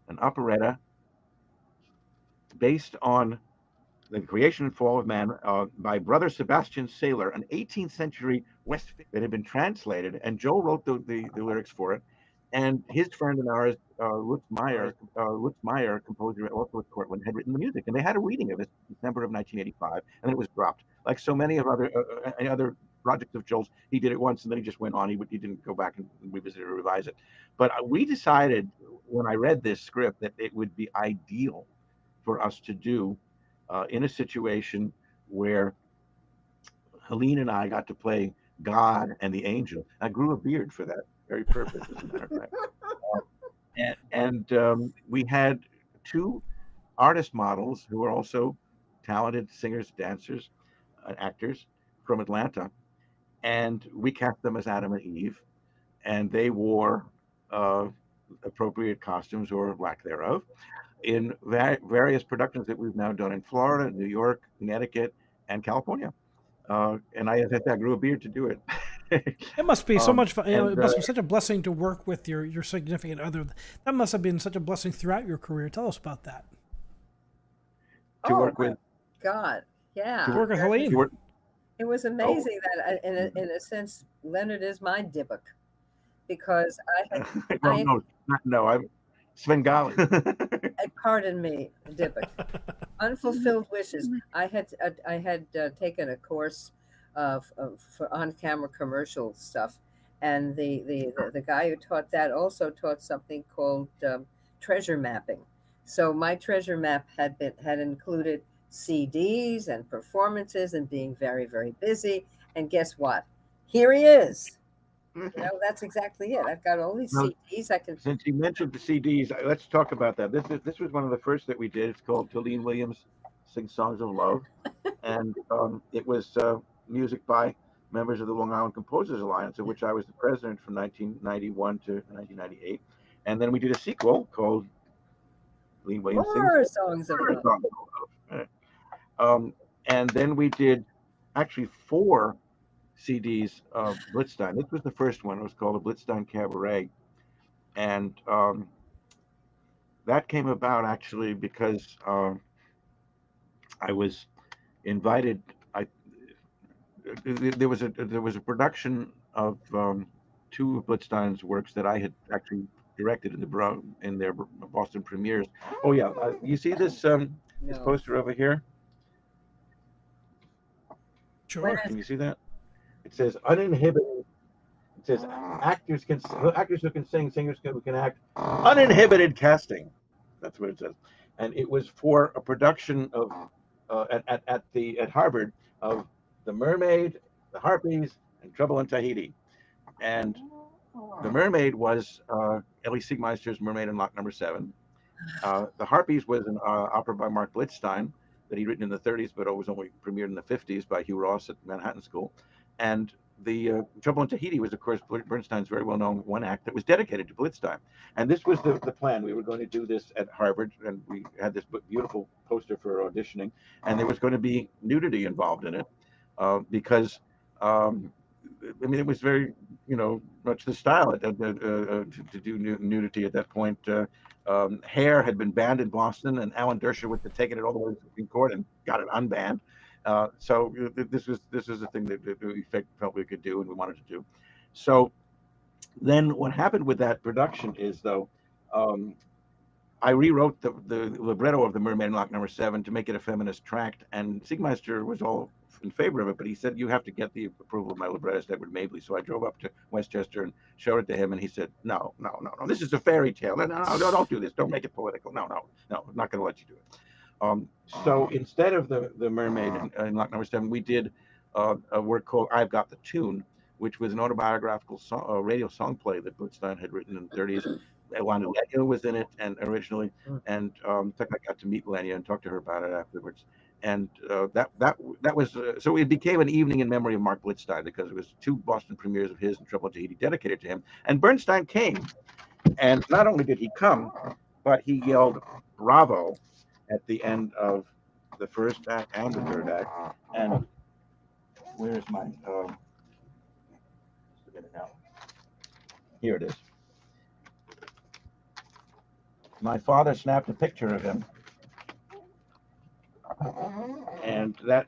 an operetta based on the Creation and Fall of Man by Brother Sebastian Saylor, an 18th century West that had been translated, and Joel wrote the lyrics for it. And his friend and ours, Lutz Meyer, composer also at Cortland, had written the music, and they had a reading of it in December of 1985, and then it was dropped. Like so many of any other projects of Joel's, he did it once, and then he just went on. He didn't go back and revisit or revise it. But we decided when I read this script that it would be ideal for us to do in a situation where Helene and I got to play God and the angel. I grew a beard for that very purpose, as a matter of fact. And we had 2 artist models who were also talented singers, dancers, actors from Atlanta, and we cast them as Adam and Eve, and they wore appropriate costumes or lack thereof in various productions that we've now done in Florida, New York, Connecticut, and California. And I, as I said, I grew a beard to do it. It must be so much fun. And It must be such a blessing to work with your significant other. That must have been such a blessing throughout your career. Tell us about that. to Oh work my with God. Yeah. To work with to Helene. work. It was Oh, amazing that, in a sense, Leonard is my Dybbuk, because well, I, no, I'm Svengali. pardon me, Dybbuk, unfulfilled wishes. I had taken a course for on-camera commercial stuff, and the guy who taught that also taught something called treasure mapping. So my treasure map had included CDs and performances and being very, very busy. And guess what? Here he is. That's exactly it. I've got all these Well, CDs. I can. since you mentioned the CDs, let's talk about that. This was one of the first that we did. It's called Colleen Williams Sings Songs of Love, and it was music by members of the Long Island Composers Alliance, of which I was the president from 1991 to 1998. And then we did a sequel called Colleen Williams More Sings songs of Songs love. of Love. And then we did actually 4 CDs of Blitzstein. This was the first one. It was called a Blitzstein Cabaret, and that came about actually because I was invited. There was a production of 2 of Blitzstein's works that I had actually directed in their Boston premieres. Oh yeah, you see this this No. poster over here? Sure. Can you see that? It says uninhibited. It says actors who can sing, singers who can act, uninhibited casting. That's what it says. And it was for a production of at Harvard of The Mermaid, The Harpies, and Trouble in Tahiti. And The Mermaid was Ellie Siegmeister's Mermaid in Lock Number 7. The Harpies was an opera by Mark Blitzstein that he'd written in the 30s, but it was only premiered in the 50s by Hugh Ross at Manhattan School. And the Trouble in Tahiti was, of course, Bernstein's very well-known one act that was dedicated to Blitzstein. And this was the plan. We were going to do this at Harvard, and we had this beautiful poster for auditioning, and there was going to be nudity involved in it because, I mean, it was very, much the style to do nudity at that point. Hair had been banned in Boston, and Alan Dershowitz had taken it all the way to the Supreme Court and got it unbanned. So this was a thing that we felt we could do and we wanted to do. So then what happened with that production is, though, I rewrote the libretto of The Mermaid in Lock Number 7 to make it a feminist tract, and Siegmeister was all in favor of it, but he said, you have to get the approval of my librettist, Edward Mabley. So I drove up to Westchester and showed it to him, and he said, no, this is a fairy tale. No, don't do this. Don't make it political. No, I'm not going to let you do it. So instead of the Mermaid in Lock Number 7, we did a work called I've Got the Tune, which was an autobiographical radio song play that Blitzstein had written in the 30s. Lenya was in it and originally, and in fact, I got to meet Lenya and talk to her about it afterwards. And that was so it became an evening in memory of Mark Blitzstein, because it was 2 Boston premieres of his and Trouble in Tahiti dedicated to him. And Bernstein came, and not only did he come, but he yelled "Bravo" at the end of the first act and the third act. And where's my? Just a minute now. Here it is. My father snapped a picture of him. And that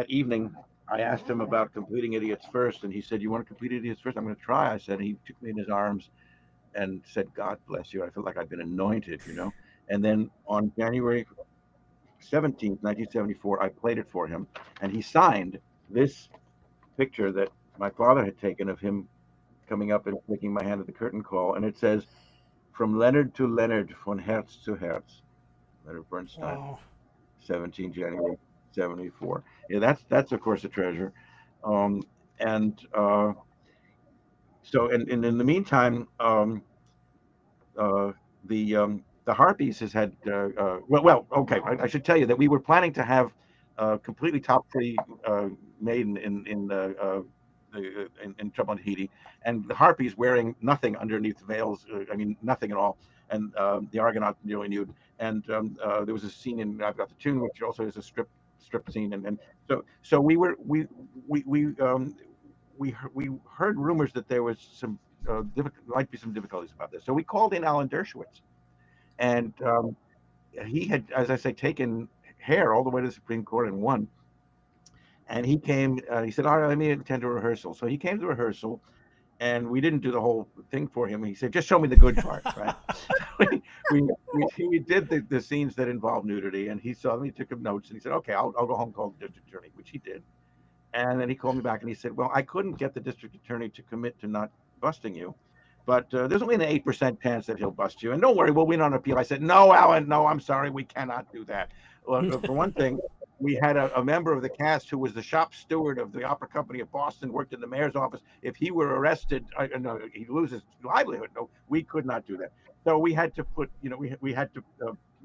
evening, I asked him about completing Idiots first, and he said, "You want to complete Idiots first? I'm going to try." I said, and he took me in his arms and said, "God bless you." I felt like I'd been anointed, And then on January 17th, 1974, I played it for him, and he signed this picture that my father had taken of him coming up and taking my hand at the curtain call, and it says, "From Leonard to Leonard, von Herz zu Herz." Leonard Bernstein. Wow. 17 January 74. Yeah, that's of course a treasure. So in the meantime, the Harpies has had okay. I should tell you that we were planning to have completely top three made in Trouble in Tahiti, and the Harpies wearing nothing underneath veils. I mean, nothing at all. And the Argonauts nearly nude. And there was a scene in I've Got the Tune, which also is a strip scene. And so we heard rumors that there was some might be some difficulties about this. So we called in Alan Dershowitz, and he had, as I say, taken hair all the way to the Supreme Court and won. And he came. He said, "All right, let me attend a rehearsal." So he came to rehearsal. And we didn't do the whole thing for him. He said, "Just show me the good parts," right? we did the scenes that involved nudity, and he saw me, took him notes, and he said, "Okay, I'll go home and call the district attorney," which he did. And then he called me back and he said, "Well, I couldn't get the district attorney to commit to not busting you, but there's only an 8% chance that he'll bust you. And don't worry, we'll win on appeal." I said, "No, Alan, no, I'm sorry, we cannot do that." Well, for one thing, we had a member of the cast who was the shop steward of the Opera Company of Boston, worked in the mayor's office. If he were arrested, he'd lose his livelihood. No, we could not do that. So we had to put, we had to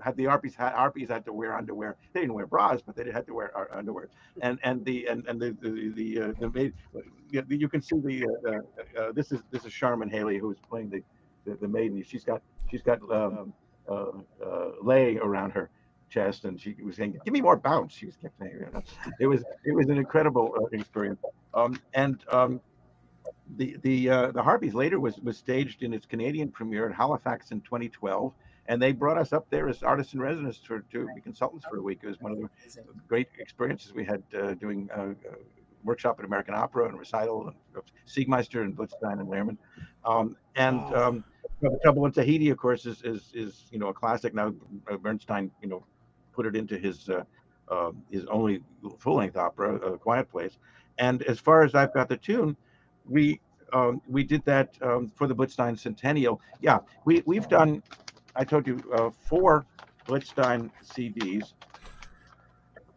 have the Harpies had to wear underwear. They didn't wear bras, but they had to wear underwear. And the maid, you can see this is Charmin Haley, who is playing the maiden. She's got lay around her chest, and she was saying, "Give me more bounce." She kept saying, it was an incredible experience. The Harpies later was staged in its Canadian premiere at Halifax in 2012, and they brought us up there as artists in residence to be consultants for a week. It was one of the great experiences we had doing workshop at American Opera and recital, and Siegmeister and Blitzstein and Lehrman. The Trouble in Tahiti, of course, is a classic. Now Bernstein put it into his only full-length opera, A Quiet Place. And as far as I've Got the Tune, we did that for the Blitzstein Centennial. Yeah, we've done, I told you, 4 Blitzstein CDs.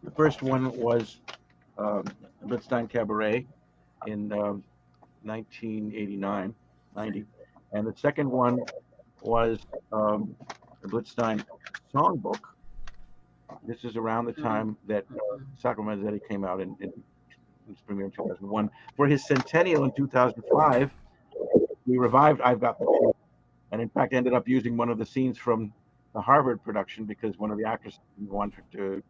The first one was Blitzstein Cabaret in 1989, 90. And the second one was the Blitzstein Songbook. This is around the time that Sacco and Vanzetti came out in its premiere in 2001. For his centennial in 2005, we revived I've Got the Truth, and in fact ended up using one of the scenes from the Harvard production because one of the actors wanted to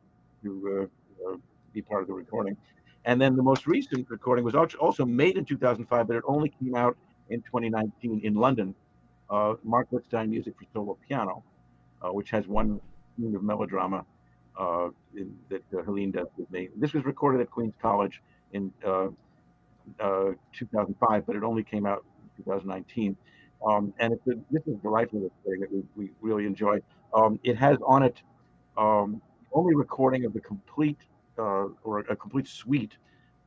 be part of the recording. And then the most recent recording was also made in 2005, but it only came out in 2019 in London. Mark Blitzstein Music for Solo Piano, which has one scene of melodrama that Helene does with me. This was recorded at Queen's College in 2005, but it only came out in 2019. And this is a delightful recording that we really enjoy. It has on it only recording of the complete or a complete suite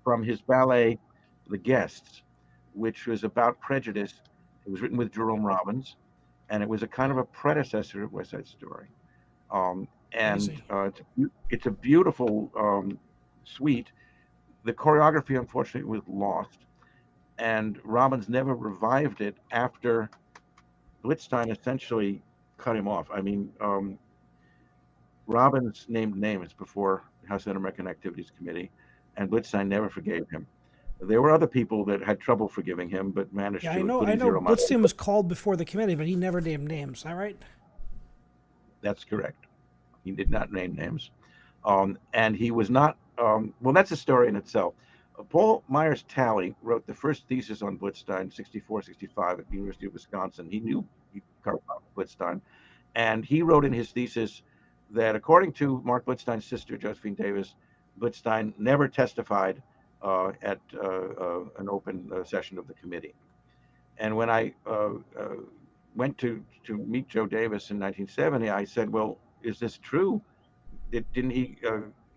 from his ballet, The Guests, which was about prejudice. It was written with Jerome Robbins, and it was a kind of a predecessor of West Side Story. And it's a beautiful suite. The choreography, unfortunately, was lost, and Robbins never revived it after Blitzstein essentially cut him off. I mean, Robbins named names before House Inter-American Activities Committee, and Blitzstein never forgave him. There were other people that had trouble forgiving him, but managed to. I know. Blitzstein was called before the committee, but he never named names. Is that right? That's correct. He did not name names, and he was not. Well, that's a story in itself. Paul Myers Talley wrote the first thesis on Blitzstein, 64, 65 at the University of Wisconsin. He knew Blitzstein, and he wrote in his thesis that according to Mark Blitzstein's sister, Josephine Davis, Blitzstein never testified at an open session of the committee. And when I went to meet Joe Davis in 1970, I said, well, is this true? Didn't he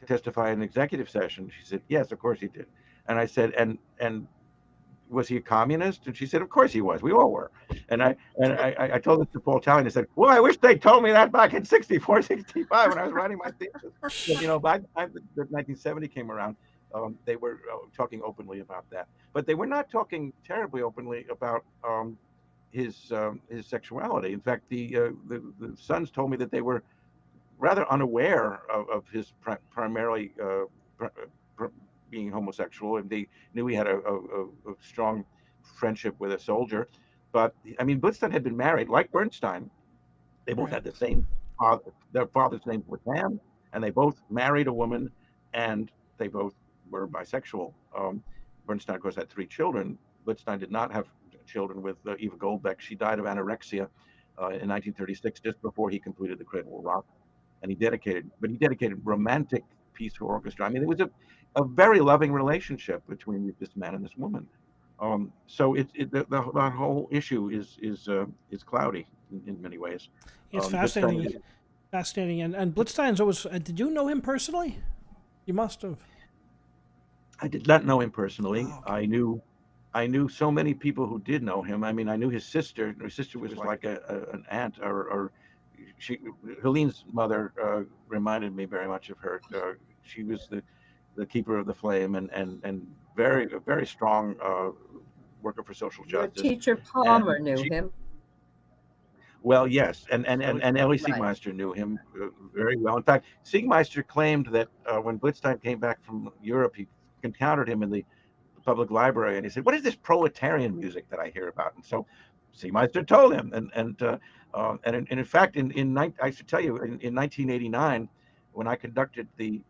testify in an executive session? She said, yes, of course he did. And I said, and was he a communist? And she said, of course he was. We all were. And I told this to Paul Talley, and I said, well, I wish they told me that back in 64, 65 when I was writing my thesis. But, by the time that 1970 came around, they were talking openly about that. But they were not talking terribly openly about his sexuality. In fact, the sons told me that they were rather unaware of his primarily being homosexual, and they knew he had a strong friendship with a soldier. But I mean, Blitzstein had been married, like Bernstein. They both had the same father. Their father's name was Sam, and they both married a woman, and they both were bisexual. Bernstein, of course, had 3 children. Blitzstein did not have children with Eva Goldbeck. She died of anorexia in 1936, just before he completed The Cradle Will Rock. And he dedicated romantic piece for orchestra. I mean, it was a very loving relationship between this man and this woman. So the whole issue is cloudy in many ways. It's fascinating. Fascinating. And Blitzstein's always. Did you know him personally? You must have. I did not know him personally. Oh, okay. I knew so many people who did know him. I mean, I knew his sister. His sister was like an aunt, or Helene's mother reminded me very much of her. She was the keeper of the flame and very strong worker for social justice. Your teacher Palmer knew him. Well, yes, and Ellie Siegmeister knew him very well. In fact, Siegmeister claimed that when Blitzstein came back from Europe, he encountered him in the public library, and he said, "What is this proletarian music that I hear about?" And so Siegmeister told him, and in fact, I should tell you, in 1989, when I conducted the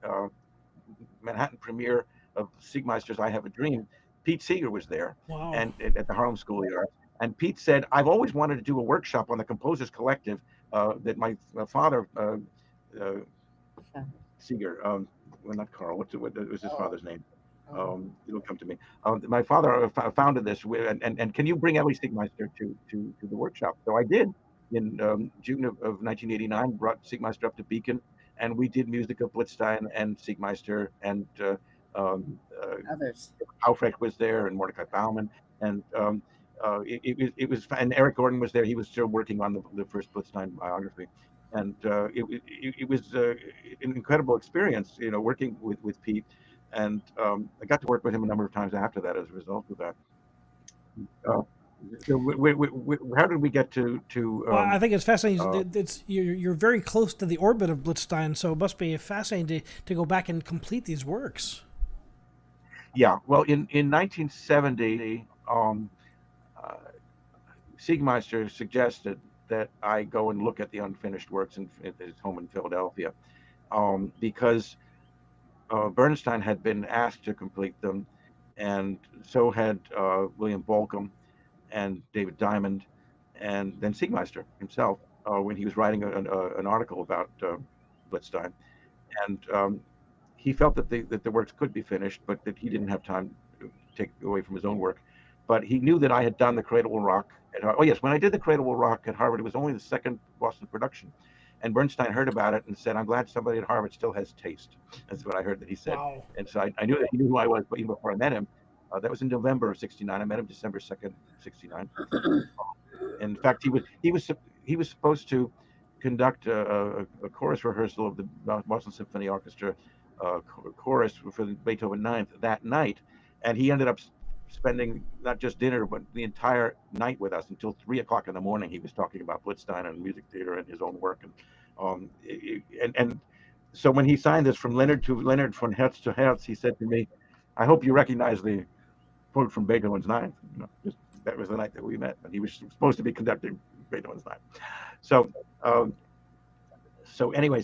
Manhattan premiere of Siegmeister's "I Have a Dream," Pete Seeger was there, wow. and at the Harlem School of the Arts. And Pete said, "I've always wanted to do a workshop on the Composers Collective that my father, Seeger, well, not Carl, what was his father's name? It'll come to me. My father founded this, and can you bring Ellie Siegmeister to the workshop?" So I did. In June of 1989, brought Siegmeister up to Beacon, and we did music of Blitzstein and Siegmeister, and others. Aufrecht was there, and Mordecai Baumann, and it was, and Eric Gordon was there. He was still working on the first Blitzstein biography, and it was an incredible experience, working with Pete, and I got to work with him a number of times after that as a result of that. So how did we get to? Well, I think it's fascinating. You're very close to the orbit of Blitzstein, so it must be fascinating to go back and complete these works. Yeah. Well, in 1970, uh, Siegmeister suggested that I go and look at the unfinished works in his home in Philadelphia, because Bernstein had been asked to complete them, and so had William Bolcom and David Diamond, and then Siegmeister himself, when he was writing an article about Blitzstein. And he felt that the works could be finished, but that he didn't have time to take away from his own work. But he knew that I had done the Cradle Will Rock. Oh yes, when I did the Cradle Will Rock at Harvard, it was only the second Boston production, and Bernstein heard about it and said, "I'm glad somebody at Harvard still has taste." That's what I heard that he said. Wow. And so I knew that he knew who I was, but even before I met him, that was in November of '69. I met him December 2nd, '69. In fact, he was supposed to conduct a chorus rehearsal of the Boston Symphony Orchestra chorus for the Beethoven Ninth that night, and he ended up spending not just dinner but the entire night with us until 3 o'clock in the morning. He was talking about Blitzstein and music theater and his own work, and so when he signed this from Leonard von Herz to Herz, he said to me, "I hope you recognize the quote from Beethoven's Ninth." Just, that was the night that we met, and he was supposed to be conducting Beethoven's Ninth. So, um, so anyway,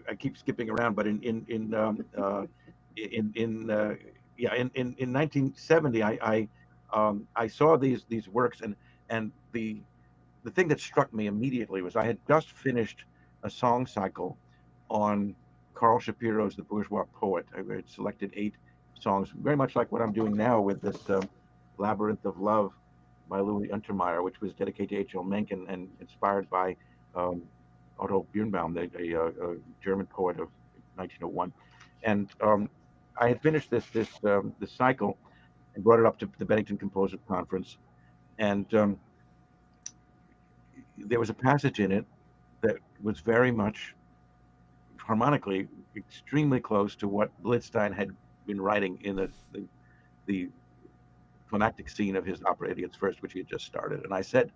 I keep skipping around, but in 1970, I saw these works, and the thing that struck me immediately was I had just finished a song cycle on Carl Shapiro's The Bourgeois Poet. I had selected 8 songs, very much like what I'm doing now with this Labyrinth of Love by Louis Untermeyer, which was dedicated to H.L. Mencken and inspired by um, Otto Birnbaum, a German poet of 1901. And I had finished this cycle and brought it up to the Bennington Composer Conference, and there was a passage in it that was very much harmonically extremely close to what Blitzstein had been writing in the climactic scene of his opera Idiot's First, which he had just started. And I said,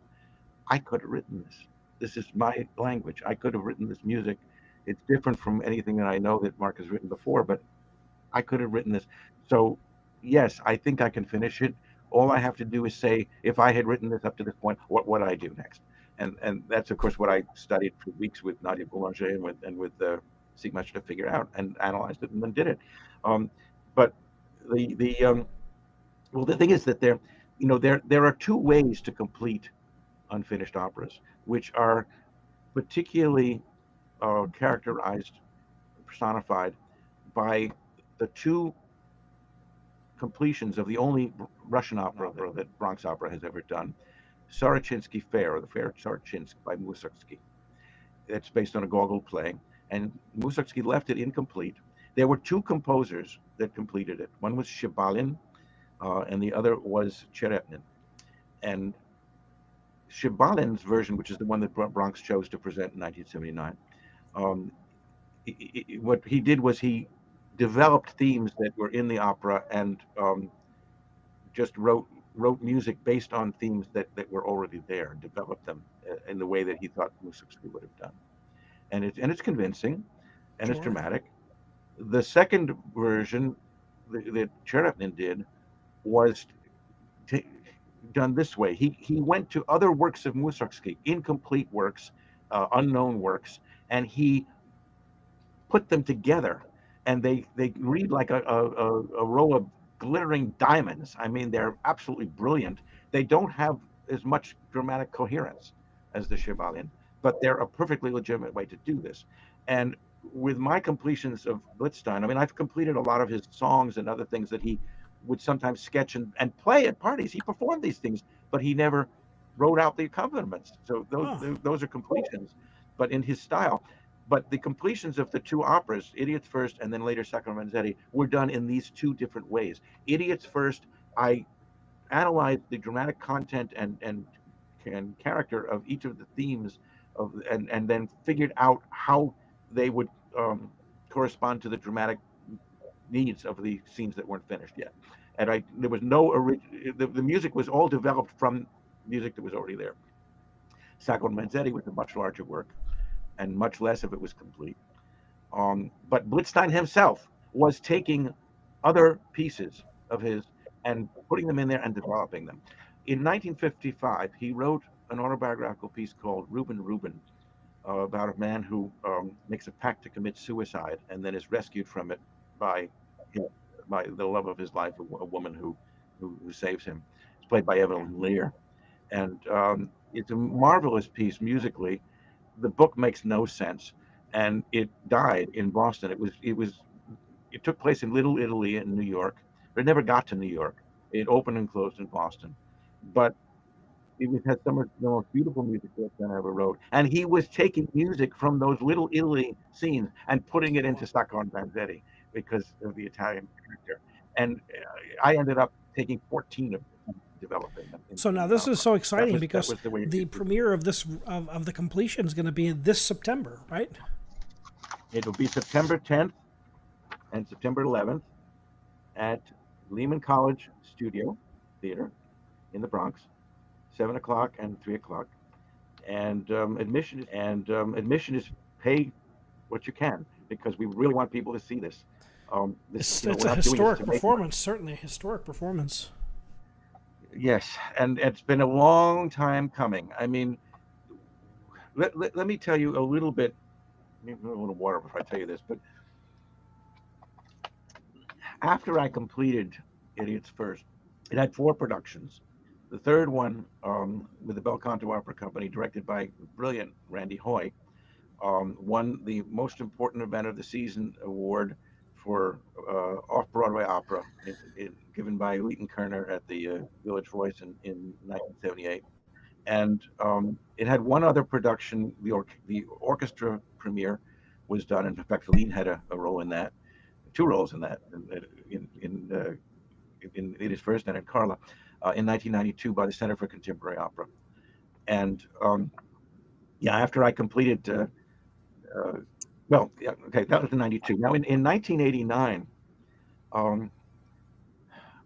I could have written this. This is my language. I could have written this music. It's different from anything that I know that Mark has written before, but I could have written this. So, yes, I think I can finish it. All I have to do is say, if I had written this up to this point, what would I do next? And that's of course what I studied for weeks with Nadia Boulanger and with Siegmeister to figure out, and analyzed it and then did it. Um, but the well, the thing is that there are 2 ways to complete unfinished operas, which are particularly characterized, personified by the 2 completions of the only Russian opera that Bronx Opera has ever done, Sorochinsky Fair, or the Fair Sorochinsk by Mussorgsky. It's based on a Gogol play, and Mussorgsky left it incomplete. There were 2 composers that completed it. One was Shibalin, and the other was Cherepnin. And Shibalin's version, which is the one that Bronx chose to present in 1979, um, what he did was he developed themes that were in the opera and just wrote music based on themes that were already there, and developed them in the way that he thought Mussorgsky would have done. And it's convincing, and it's Sure. dramatic. The second version that Cherepnin did was t- done this way. He went to other works of Mussorgsky, incomplete works, unknown works, and he put them together, and they read like a row of glittering diamonds. I mean, they're absolutely brilliant. They don't have as much dramatic coherence as the Chevalier, but they're a perfectly legitimate way to do this. And with my completions of Blitzstein, I mean, I've completed a lot of his songs and other things that he would sometimes sketch and play at parties. He performed these things, but he never wrote out the accompaniments. So Oh, those are completions, but in his style. But the completions of the 2 operas, Idiots First and then later Sacco and Vanzetti, were done in these 2 different ways. Idiots First, I analyzed the dramatic content and character of each of the themes and then figured out how they would correspond to the dramatic needs of the scenes that weren't finished yet. And there was the music was all developed from music that was already there. Sacco and Vanzetti was a much larger work, and much less of it was complete. But Blitzstein himself was taking other pieces of his and putting them in there and developing them. In 1955, he wrote an autobiographical piece called Reuben, about a man who makes a pact to commit suicide and then is rescued from it by by the love of his life, a woman who saves him. It's played by Evelyn Lear, and it's a marvelous piece musically. The book makes no sense, and it died in Boston. It took place in Little Italy in New York, but it never got to New York. It opened and closed in Boston, but it had some of the most beautiful music that Ben ever wrote. And he was taking music from those Little Italy scenes and putting it into Sacco and Vanzetti because of the Italian character. And I ended up taking 14 of them and developing them. So now this is so exciting because the the premiere of this of the completion is going to be this September, right? It will be September 10th and September 11th at Lehman College Studio Theater in the Bronx, 7 o'clock and 3 o'clock. And admission is pay what you can, because we really want people to see this. It's a historic performance, certainly a historic performance. Yes, and it's been a long time coming. I mean, let me tell you a little bit. I need a little water before I tell you this, but after I completed Idiots First, it had 4 productions. The third one, with the Bel Canto Opera Company, directed by brilliant Randy Hoy, won the most important event of the season award for off-Broadway opera, given by Leighton Kerner at the Village Voice in 1978. And it had one other production. The orchestra premiere was done, and in fact, Colleen had a role in that, 2 roles in that, in It Is First and in Carla, in 1992 by the Center for Contemporary Opera. And after I completed, that was in 92. Now in 1989,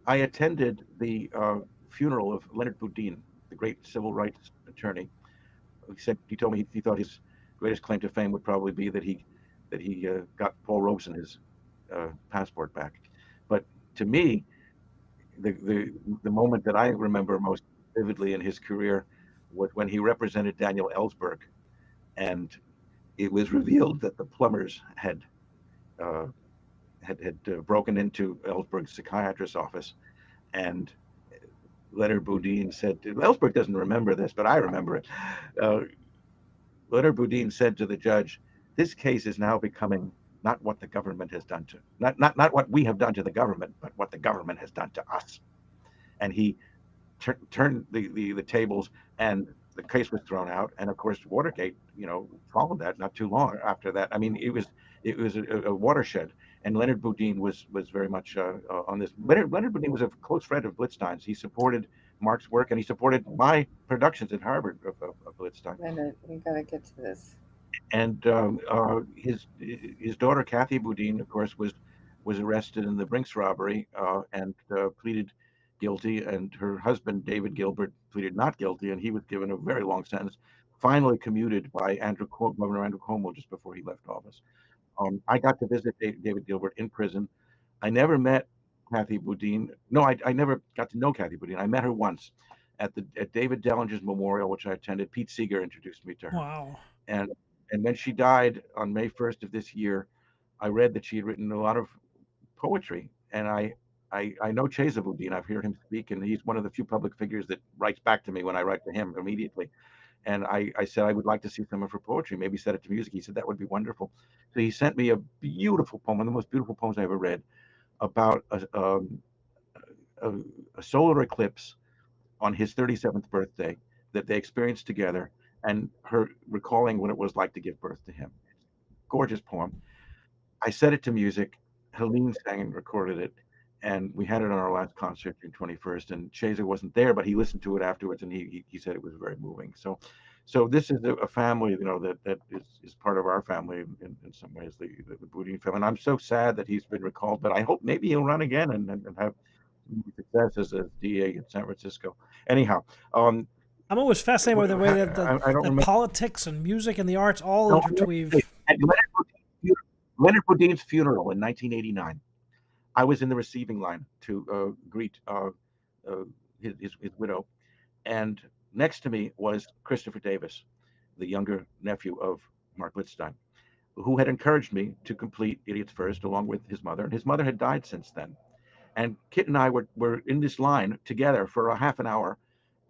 I attended the funeral of Leonard Boudin, the great civil rights attorney. He told me he thought his greatest claim to fame would probably be that he got Paul Robeson's passport back. But to me, the moment that I remember most vividly in his career was when he represented Daniel Ellsberg, and it was revealed that the plumbers had broken into Ellsberg's psychiatrist's office, and Leonard Boudin said, Ellsberg doesn't remember this, but I remember it. Leonard Boudin said to the judge, "This case is now becoming not what the government has done to, not what we have done to the government, but what the government has done to us." And he turned the tables, and the case was thrown out. And of course, Watergate, followed that not too long after that. I mean, it was a watershed. And Leonard Boudin was very much on this. Leonard Boudin was a close friend of Blitzstein's. He supported Mark's work, and he supported my productions at Harvard of Blitzstein. Leonard, we gotta get to this. And his daughter Kathy Boudin, of course, was arrested in the Brinks robbery and pleaded guilty, and her husband David Gilbert pleaded not guilty, and he was given a very long sentence, finally commuted by Governor Andrew Cuomo just before he left office. I got to visit David Gilbert in prison. I never met Kathy Boudin. No, I never got to know Kathy Boudin. I met her once at David Dellinger's memorial, which I attended. Pete Seeger introduced me to her. Wow. And when she died on May 1st of this year, I read that she had written a lot of poetry. And I know Chesa Boudin. I've heard him speak, and he's one of the few public figures that writes back to me when I write to him immediately. And I said I would like to see some of her poetry, maybe set it to music. He said that would be wonderful. So he sent me a beautiful poem, one of the most beautiful poems I ever read, about a solar eclipse on his 37th birthday that they experienced together, and her recalling what it was like to give birth to him. Gorgeous poem. I set it to music. Helene sang and recorded it, and we had it on our last concert June 21st. And Chesa wasn't there, but he listened to it afterwards, and he said it was very moving. So this is a family, that is part of our family in some ways, the Boudin family. And I'm so sad that he's been recalled, but I hope maybe he'll run again and have success as a DA in San Francisco. Anyhow, I'm always fascinated by the way that politics and music and the arts all interweave. At Leonard Boudin's funeral in 1989, I was in the receiving line to greet his widow, and next to me was Christopher Davis, the younger nephew of Mark Blitzstein, who had encouraged me to complete Idiots First along with his mother. And his mother had died since then. And Kit and I were in this line together for a half an hour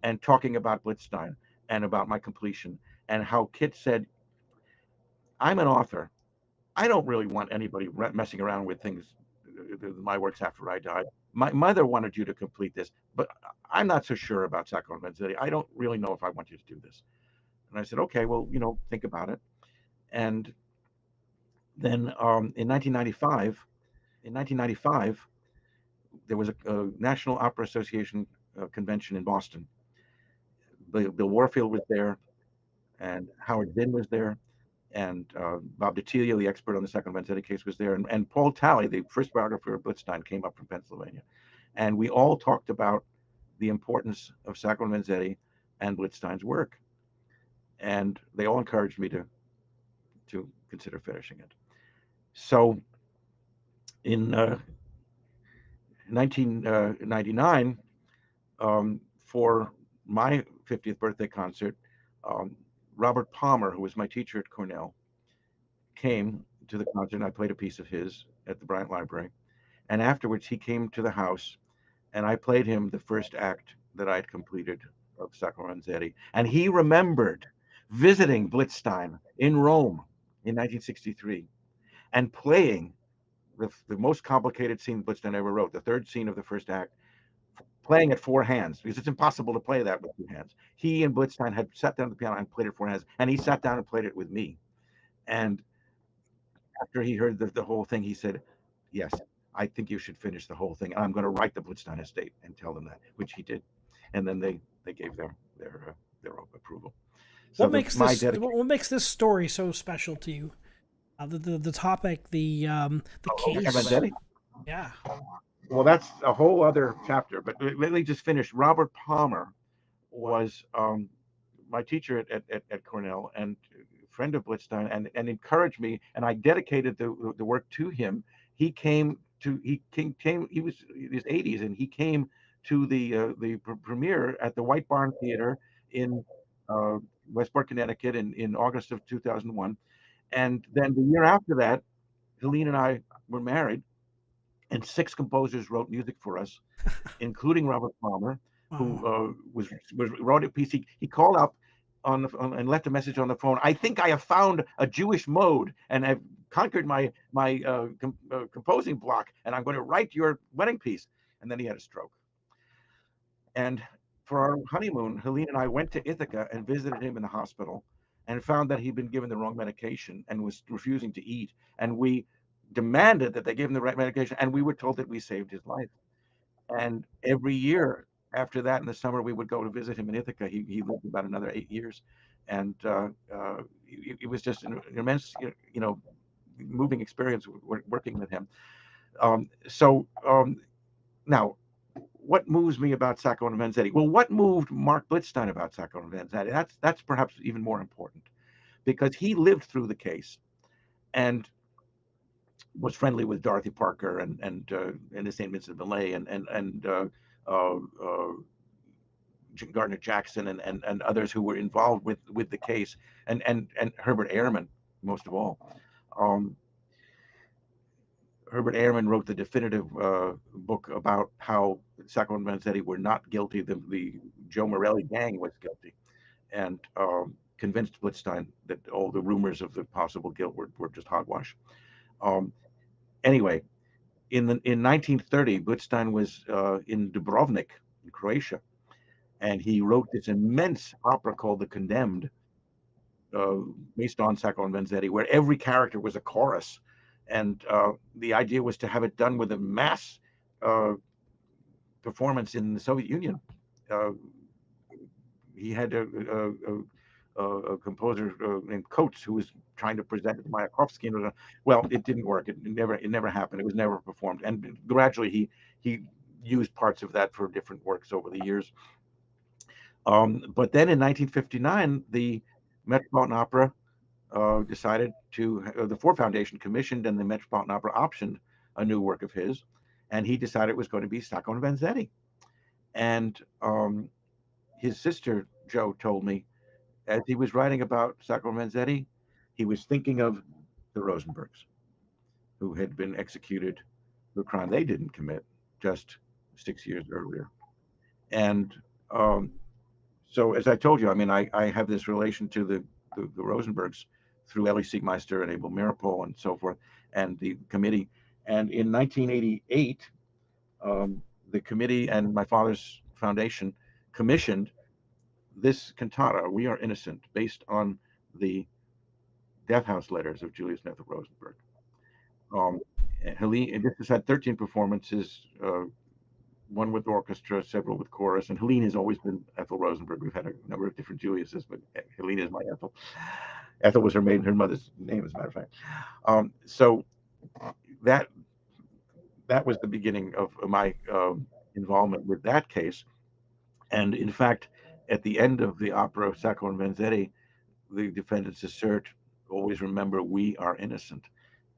and talking about Blitzstein and about my completion, and how Kit said, I'm an author. I don't really want anybody messing around with things, my works after I died. My mother wanted you to complete this, but I'm not so sure about Sacco and Vanzetti. I don't really know if I want you to do this. And I said, okay, well, think about it. And then in 1995, there was a National Opera Association convention in Boston. Bill Warfield was there, and Howard Zinn was there, and Bob DiTilio, the expert on the Sacco and Vanzetti case, was there, and Paul Talley, the first biographer of Blitzstein, came up from Pennsylvania, and we all talked about the importance of Sacco and Vanzetti and Blitzstein's work, and they all encouraged me to consider finishing it. So in 1999, for my 50th birthday concert, Robert Palmer, who was my teacher at Cornell, came to the concert, and I played a piece of his at the Bryant Library. And afterwards, he came to the house, and I played him the first act that I had completed of Sacco and Vanzetti. And he remembered visiting Blitzstein in Rome in 1963 and playing the most complicated scene Blitzstein ever wrote, the third scene of the first act, playing at four hands, because it's impossible to play that with two hands. He and Blitzstein had sat down at the piano and played it four hands, and he sat down and played it with me. And after he heard the whole thing, he said, yes, I think you should finish the whole thing. And I'm going to write the Blitzstein estate and tell them that, which he did. And then they gave their approval. So what makes this story so special to you? The topic, the case. Yeah. Well, that's a whole other chapter. But let me just finish. Robert Palmer was my teacher at Cornell and friend of Blitzstein, and encouraged me, and I dedicated the work to him. He was in his 80s, and he came to the premiere at the White Barn Theater in Westport, Connecticut in August of 2001. And then the year after that, Helene and I were married, and 6 composers wrote music for us, including Robert Palmer, who wrote a piece. He called up and left a message on the phone. I think I have found a Jewish mode, and I've conquered my composing block, and I'm going to write your wedding piece. And then he had a stroke. And for our honeymoon, Helene and I went to Ithaca and visited him in the hospital, and found that he'd been given the wrong medication and was refusing to eat. And we demanded that they give him the right medication, and we were told that we saved his life. And every year after that, in the summer, we would go to visit him in Ithaca. He lived about another 8 years, and it was just an immense, moving experience working with him. Now, what moves me about Sacco and Vanzetti? Well, what moved Mark Blitzstein about Sacco and Vanzetti? That's perhaps even more important, because he lived through the case and was friendly with Dorothy Parker and the St. Vincent Millay and Gardner Jackson and others who were involved with the case, and Herbert Ehrman most of all. Herbert Ehrman wrote the definitive book about how Sacco and Vanzetti were not guilty. The Joe Morelli gang was guilty, and convinced Blitzstein that all the rumors of the possible guilt were just hogwash. Anyway, in 1930, Blitzstein was in Dubrovnik, in Croatia, and he wrote this immense opera called The Condemned, based on Sacco and Vanzetti, where every character was a chorus. And the idea was to have it done with a mass performance in the Soviet Union. He had a composer named Coates who was trying to present it to Mayakovsky. Well, it didn't work. It never happened. It was never performed. And gradually he used parts of that for different works over the years. But then in 1959, the Metropolitan Opera decided to, the Ford Foundation commissioned, and the Metropolitan Opera optioned a new work of his. and he decided it was going to be Sacco and Vanzetti. And his sister Jo told me, as he was writing about Sacco and Vanzetti, he was thinking of the Rosenbergs, who had been executed for a crime they didn't commit just 6 years earlier. And so, as I told you, I mean, I have this relation to the Rosenbergs through Ellie Siegmeister and Abel Mirapol and so forth, and the committee. And in 1988, the committee and my father's foundation commissioned this cantata, We Are Innocent, based on the death house letters of Julia Smith of Rosenberg. Helene, and this has had 13 performances, one with orchestra, several with chorus, and Helene has always been Ethel Rosenberg. We've had a number of different Juliuses, but Helene is my Ethel. Ethel was her mother's name, as a matter of fact. So that was the beginning of my involvement with that case. And in fact, at the end of the opera Sacco and Vanzetti, the defendants assert, "Always remember, we are innocent."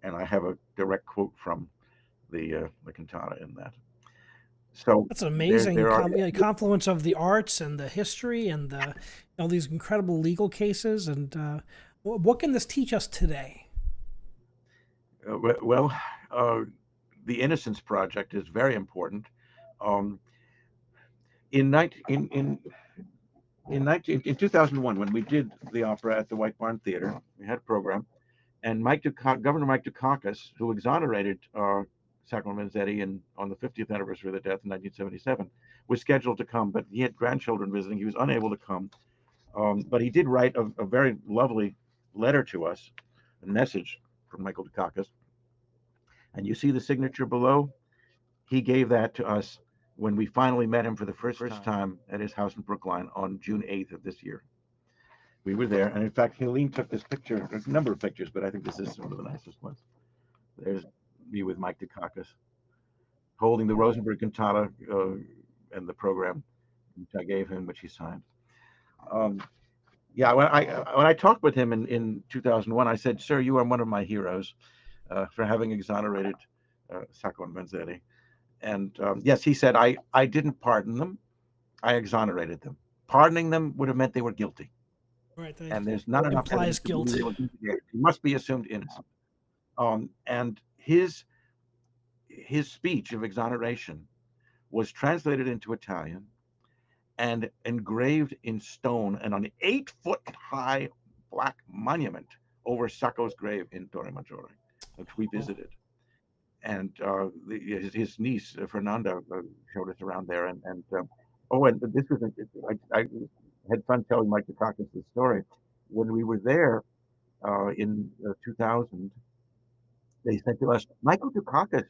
And I have a direct quote from the cantata in that. So That's an amazing there are confluence of the arts and the history and all these incredible legal cases. And what can this teach us today? well, the Innocence Project is very important. Um, in 2001, when we did the opera at the White Barn Theater, we had a program, and Governor Mike Dukakis, who exonerated Sacco and Vanzetti on the 50th anniversary of the death in 1977, was scheduled to come, but he had grandchildren visiting. He was unable to come, but he did write a very lovely letter to us, a message from Michael Dukakis, and you see the signature below. He gave that to us when we finally met him for the first time at his house in Brookline on June 8th of this year. We were there, and in fact, Helene took this picture. There's a number of pictures, but I think this is one of the nicest ones. There's me with Mike Dukakis holding the Rosenberg cantata and the program, which I gave him, which he signed. Yeah, when I talked with him in 2001, I said, "Sir, you are one of my heroes for having exonerated Sacco and Vanzetti." And yes, he said, I didn't pardon them, I exonerated them. Pardoning them would have meant they were guilty. Right. And there's not enough implies evidence guilt. to be able to he must be assumed innocent. And his speech of exoneration was translated into Italian and engraved in stone and on an 8-foot high black monument over Sacco's grave in Torre Maggiore, which we visited. And his niece Fernanda showed us around there, and this was I had fun telling Mike Dukakis this story. When we were there in 2000, they said to us, "Michael Dukakis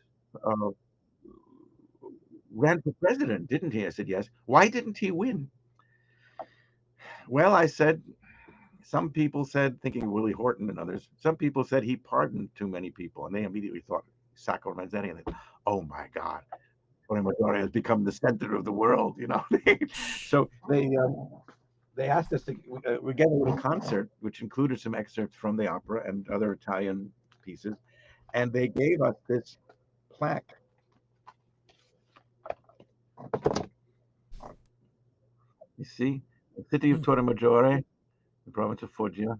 ran for president, didn't he?" I said, "Yes." "Why didn't he win?" Well, I said, some people said, thinking Willie Horton and others, some people said he pardoned too many people, and they immediately thought Sacco and Vanzetti, and they thought, "Oh my God, Tony Maggiore has become the center of the world," you know. So they asked us to we gave a little concert, which included some excerpts from the opera and other Italian pieces, and they gave us this plaque. You see, the city of Torre Maggiore, the province of Foggia,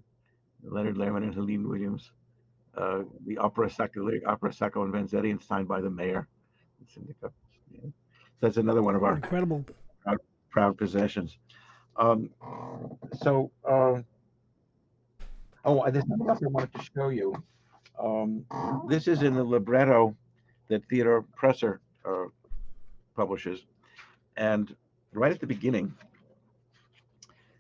Leonard Lehrman and Helene Williams, the opera Sacco and Vanzetti, and signed by the mayor. Yeah. So that's another one of our incredible proud possessions. There's something else I wanted to show you. This is in the libretto that Theodore Presser publishes, and right at the beginning,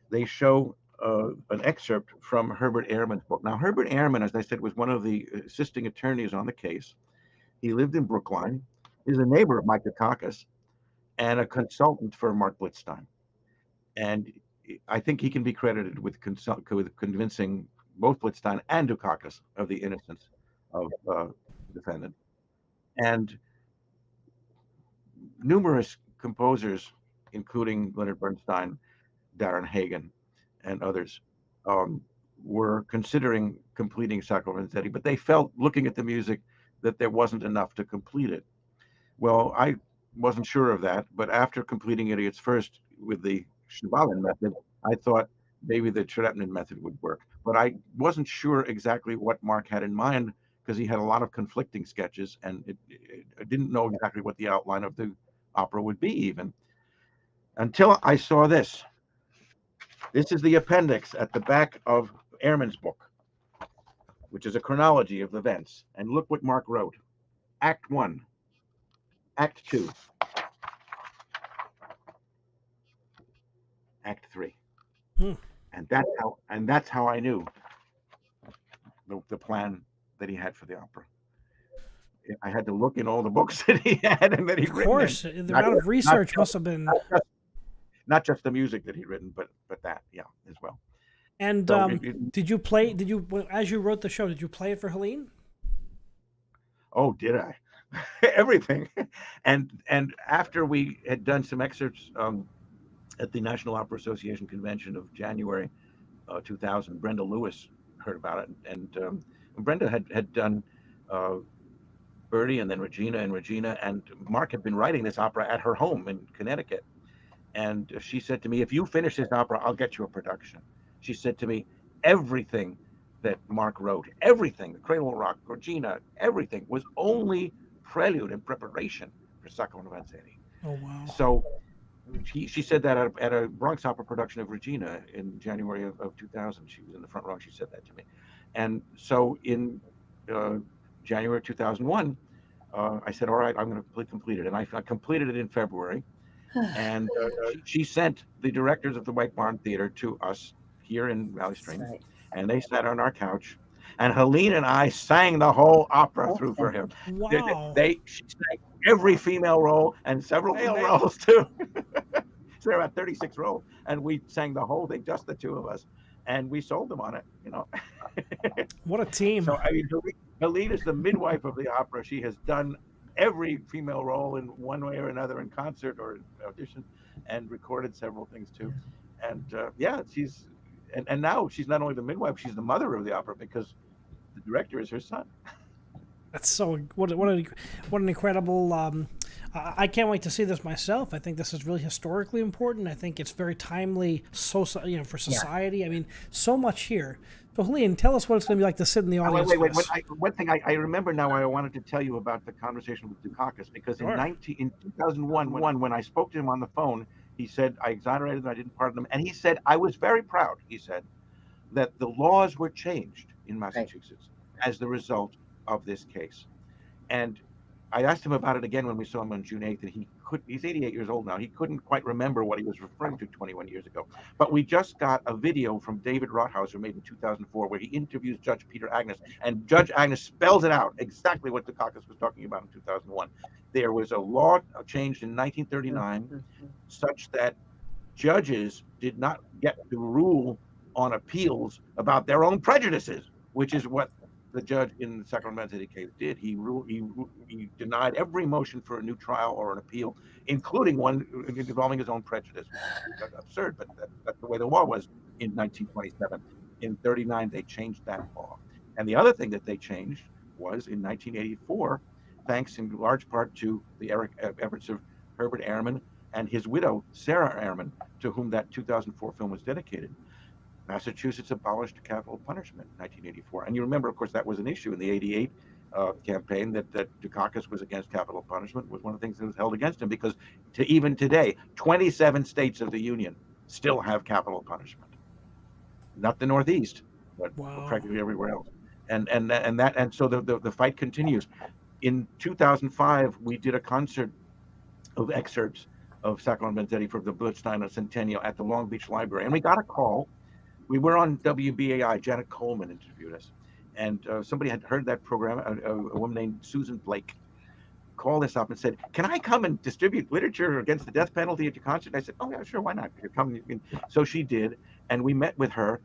they show an excerpt from Herbert Ehrman's book. Now, Herbert Ehrman, as I said, was one of the assisting attorneys on the case. He lived in Brookline. He's a neighbor of Mike Dukakis and a consultant for Mark Blitzstein. And I think he can be credited with convincing both Blitzstein and Dukakis of the innocence of the defendant. And numerous composers, including Leonard Bernstein, Darren Hagen, and others, were considering completing Sacco and Vanzetti, but they felt, looking at the music, that there wasn't enough to complete it. Well, I wasn't sure of that, but after completing Idiots First with the Schwallen method, I thought maybe the Tretman method would work. But I wasn't sure exactly what Mark had in mind because he had a lot of conflicting sketches, and I didn't know exactly what the outline of the opera would be even until I saw this. This is the appendix at the back of Ehrman's book, which is a chronology of events. And look what Mark wrote. Act 1, Act 2, Act 3. Hmm. And that's how I knew the plan that he had for the opera. I had to look in all the books that he had and that he'd Of written. course, the amount of research must have been. Not just the music that he'd written, but that, yeah, as well. And So did you play? Did you, as you wrote the show, did you play it for Helene? oh, did I? Everything. And after we had done some excerpts at the National Opera Association convention of January 2000, Brenda Lewis heard about it, and Brenda had done Bertie and then Regina, and Mark had been writing this opera at her home in Connecticut. And she said to me, if you finish this opera, I'll get you a production. She said to me, everything that Mark wrote, everything, the Cradle Rock, Regina, everything was only prelude and preparation for Sacco and Vanzetti. Oh, wow. So she said that at a Bronx Opera production of Regina in January of 2000. She was in the front row. She said that to me. And so in January 2001, I said, all right, I'm going to complete it. And I completed it in February. And she sent the directors of the White Barn Theater to us here in Valley Stream. Right. And they sat on our couch. And Helene and I sang the whole opera through for him. Wow. She sang every female role and several male roles too. So there were about 36 roles. And we sang the whole thing, just the two of us. And we sold them on it, you know. What a team. So, I mean, Helene is the midwife of the opera. She has done every female role in one way or another in concert or in audition, and recorded several things too. And yeah, she's and now she's not only the midwife, she's the mother of the opera because the director is her son. That's so what an incredible. I can't wait to see this myself. I think this is really historically important. I think it's very timely, for society. Yeah. I mean, so much here. So, Helene, tell us what it's going to be like to sit in the audience. Wait. One thing I remember now, I wanted to tell you about the conversation with Dukakis, because sure. in 2001, when I spoke to him on the phone, he said, I exonerated them, I didn't pardon them. And he said, I was very proud, he said, that the laws were changed in Massachusetts as the result of this case. And I asked him about it again when we saw him on June 8th, and he's 88 years old now. He couldn't quite remember what he was referring to 21 years ago. But we just got a video from David Rothhauser made in 2004 where he interviews Judge Peter Agnes, and Judge Agnes spells it out exactly what Dukakis was talking about in 2001. There was a law changed in 1939 such that judges did not get to rule on appeals about their own prejudices, which is what the judge in the Sacco and Vanzetti case did. He denied every motion for a new trial or an appeal, including one involving his own prejudice. That's absurd, but that's the way the law was in 1927. In 1939, they changed that law. And the other thing that they changed was in 1984, thanks in large part to the efforts of Herbert Ehrman and his widow, Sarah Ehrman, to whom that 2004 film was dedicated. Massachusetts abolished capital punishment in 1984. And you remember, of course, that was an issue in the 88 campaign that Dukakis was against capital punishment, was one of the things that was held against him, because even today, 27 states of the Union still have capital punishment. Not the Northeast, but practically everywhere else. And so the fight continues. In 2005, we did a concert of excerpts of Sacco and Vanzetti for the Blitzstein Centennial at the Long Beach Library. And we got a call. We were on WBAI. Janet Coleman interviewed us, and somebody had heard that program. A woman named Susan Blake called us up and said, "Can I come and distribute literature against the death penalty at your concert?" I said, "Oh yeah, sure, why not? Come." So she did, and we met with her.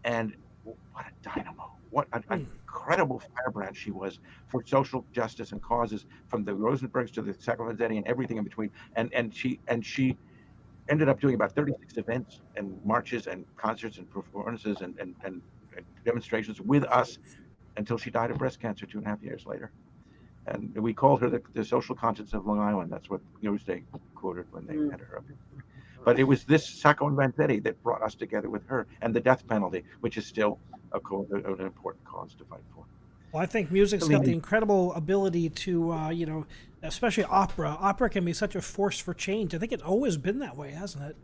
And what a dynamo! What an incredible firebrand she was for social justice and causes, from the Rosenbergs to the Sacco and Vanzetti and everything in between. And she ended up doing about 36 events and marches and concerts and performances and demonstrations with us until she died of breast cancer 2.5 years later. And we called her the social conscience of Long Island. That's what Newsday quoted when they had her up. But it was this Sacco and Vanzetti that brought us together with her, and the death penalty, which is still an important cause to fight for. Well, I think music's got the incredible ability to, especially opera. Opera can be such a force for change. I think it's always been that way, hasn't it?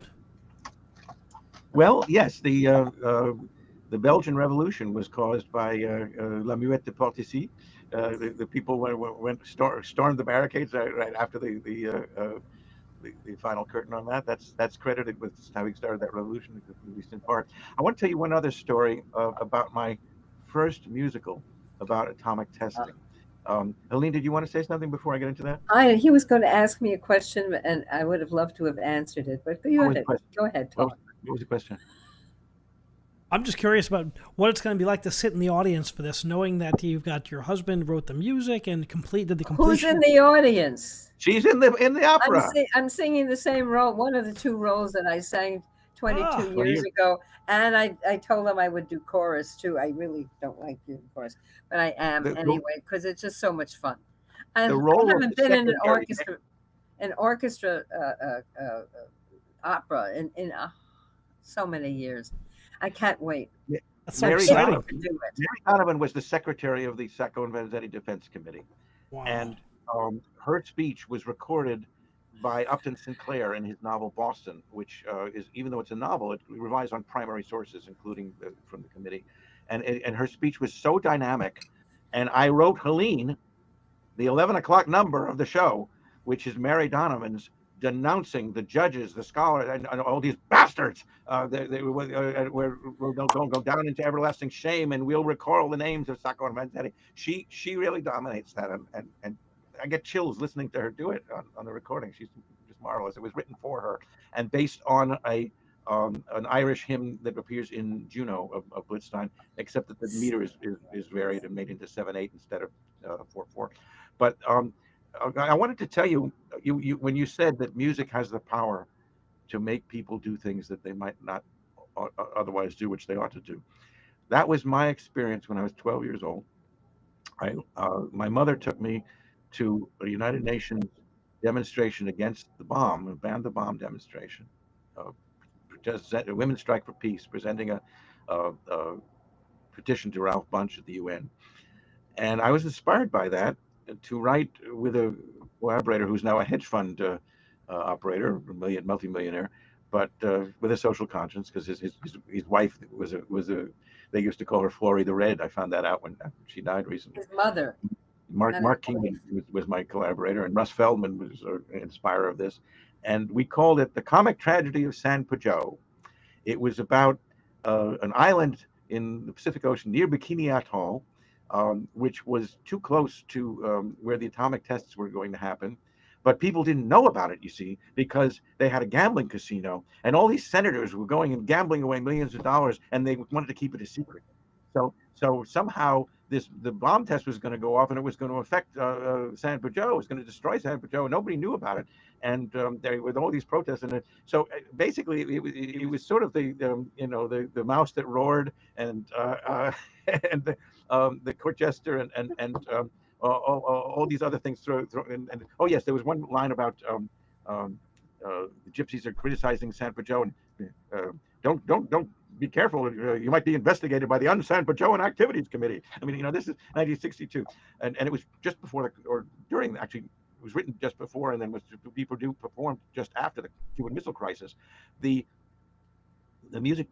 Well, yes, the Belgian Revolution was caused by La Muette de Portici. The people stormed the barricades right after the final curtain on that. That's credited with having started that revolution, at least in part. I want to tell you one other story about my first musical about atomic testing. Colleen, did you want to say something before I get into that? He was going to ask me a question, and I would have loved to have answered it, but go ahead, Tom. What was the question? I'm just curious about what it's going to be like to sit in the audience for this, knowing that you've got your husband wrote the music and did the completion. Who's in the audience? She's in the opera. I'm singing the same role, one of the two roles that I sang 22 years ago, and I told them I would do chorus too. I really don't like doing chorus, but I am anyway because it's just so much fun. And I haven't been in an orchestra opera in so many years. I can't wait. Yeah. Mary Donovan was the secretary of the Sacco and Vanzetti Defense Committee. Wow. And her speech was recorded by Upton Sinclair in his novel Boston, which is, even though it's a novel, it relies on primary sources, including from the committee. And her speech was so dynamic. And I wrote Helene, the 11 o'clock number of the show, which is Mary Donovan's denouncing the judges, the scholars, and all these bastards. They'll go down into everlasting shame, and we'll recall the names of Sacco and Vanzetti. She really dominates that, and I get chills listening to her do it on the recording. She's just marvelous. It was written for her and based on an Irish hymn that appears in Juno of Blitzstein, except that the meter is varied and made into 7/8 instead of 4/4. But I wanted to tell you when you said that music has the power to make people do things that they might not otherwise do, which they ought to do. That was my experience when I was 12 years old. My mother took me to a United Nations demonstration against the bomb, a ban the bomb demonstration, a Women's Strike for Peace, presenting a petition to Ralph Bunche at the UN. And I was inspired by that to write with a collaborator who's now a hedge fund operator, multi-millionaire, but with a social conscience, because his wife was a they used to call her Flory the Red. I found that out when she died recently. His mother. Mark King was my collaborator, and Russ Feldman was an inspirer of this. And we called it The Comic Tragedy of San Pedro. It was about an island in the Pacific Ocean near Bikini Atoll, which was too close to where the atomic tests were going to happen. But people didn't know about it, you see, because they had a gambling casino, and all these senators were going and gambling away millions of dollars, and they wanted to keep it a secret. So somehow the bomb test was going to go off, and it was going to affect San Pedro. It was going to destroy San Pedro, and nobody knew about it. And there were all these protests, and so basically it was sort of the mouse that roared, and and the court jester, and all these other things. And oh yes, there was one line about the gypsies are criticizing San Pedro, and don't be careful. You might be investigated by the Un-San Pedroan Activities Committee. I mean, this is 1962, and it was just before or during, actually, it was written just before, and then was to be performed just after the Cuban Missile Crisis. The music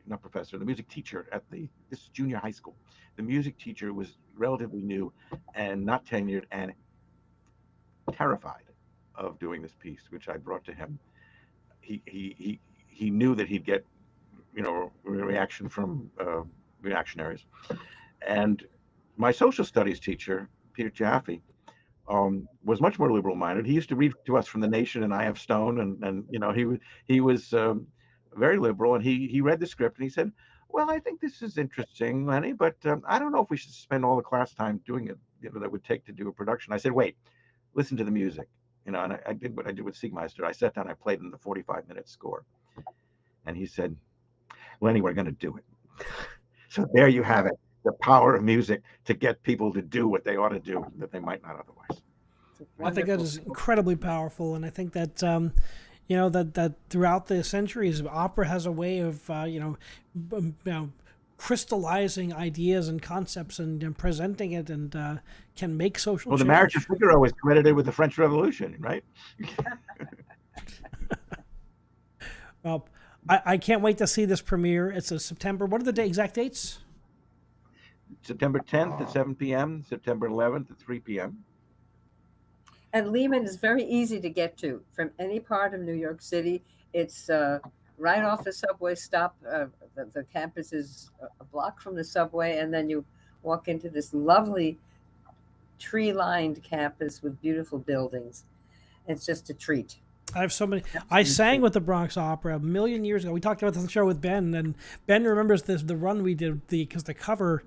not professor, the music teacher at this junior high school. The music teacher was relatively new and not tenured and terrified of doing this piece, which I brought to him. He knew that he'd get, a reaction from reactionaries. And my social studies teacher, Peter Jaffe, was much more liberal-minded. He used to read to us from The Nation and I.F. Stone, and he was very liberal, and he read the script and he said, "Well, I think this is interesting, Lenny, but I don't know if we should spend all the class time doing it, that would take to do a production." I said, "Wait, listen to the music." And I did what I did with Siegmeister. I sat down, I played him the 45-minute score. And he said, "Lenny, we're going to do it." So there you have it. the power of music to get people to do what they ought to do that they might not otherwise. I think that is incredibly powerful, and I think that that throughout the centuries, opera has a way of crystallizing ideas and concepts and presenting it, and can make social. Well, the change. Marriage of Figaro is credited with the French Revolution, right? Well, I can't wait to see this premiere. It's a September. What are the exact dates? September 10th at 7 p.m., September 11th at 3 p.m. And Lehman is very easy to get to from any part of New York City. It's right off the subway stop. The campus is a block from the subway, and then you walk into this lovely tree-lined campus with beautiful buildings. It's just a treat. I have so many. I sang with the Bronx Opera a million years ago. We talked about this on the show with Ben, and Ben remembers the run we did because the cover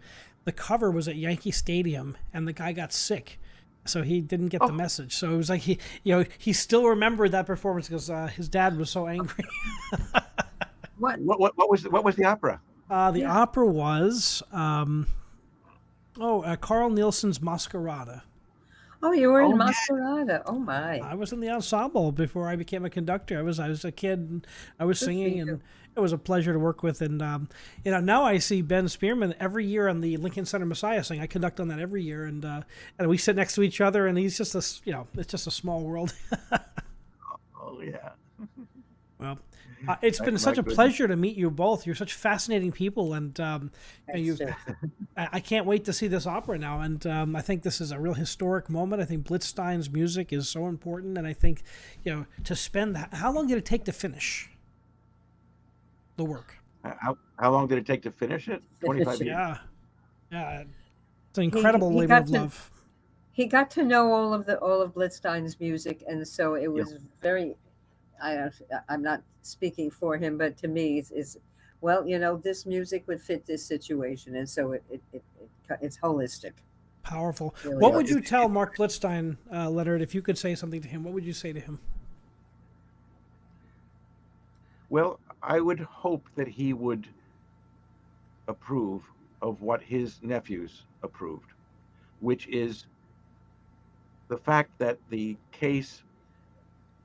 was at Yankee Stadium, and the guy got sick, so he didn't get the message. So it was like he still remembered that performance because his dad was so angry. What was the opera? The opera was Carl Nielsen's Masquerada. Oh, you were in Masquerada. Oh my! I was in the ensemble before I became a conductor. I was a kid. And I was singing, and it was a pleasure to work with. And now I see Ben Spearman every year on the Lincoln Center Messiah sing. I conduct on that every year, and we sit next to each other, and he's just it's just a small world. Oh yeah. Well, it's been such a pleasure to meet you both. You're such fascinating people, and I can't wait to see this opera now. And I think this is a real historic moment. I think Blitzstein's music is so important, and I think to spend how long did it take to finish the work? How long did it take to finish it? 25 years. Yeah, it's an incredible labor of love. He got to know all of Blitzstein's music, and so it was very. I'm not speaking for him, but to me, is this music would fit this situation, and so it's holistic. Powerful. Really what would you tell Mark Blitzstein, Leonard, if you could say something to him? What would you say to him? Well, I would hope that he would approve of what his nephews approved, which is the fact that the case,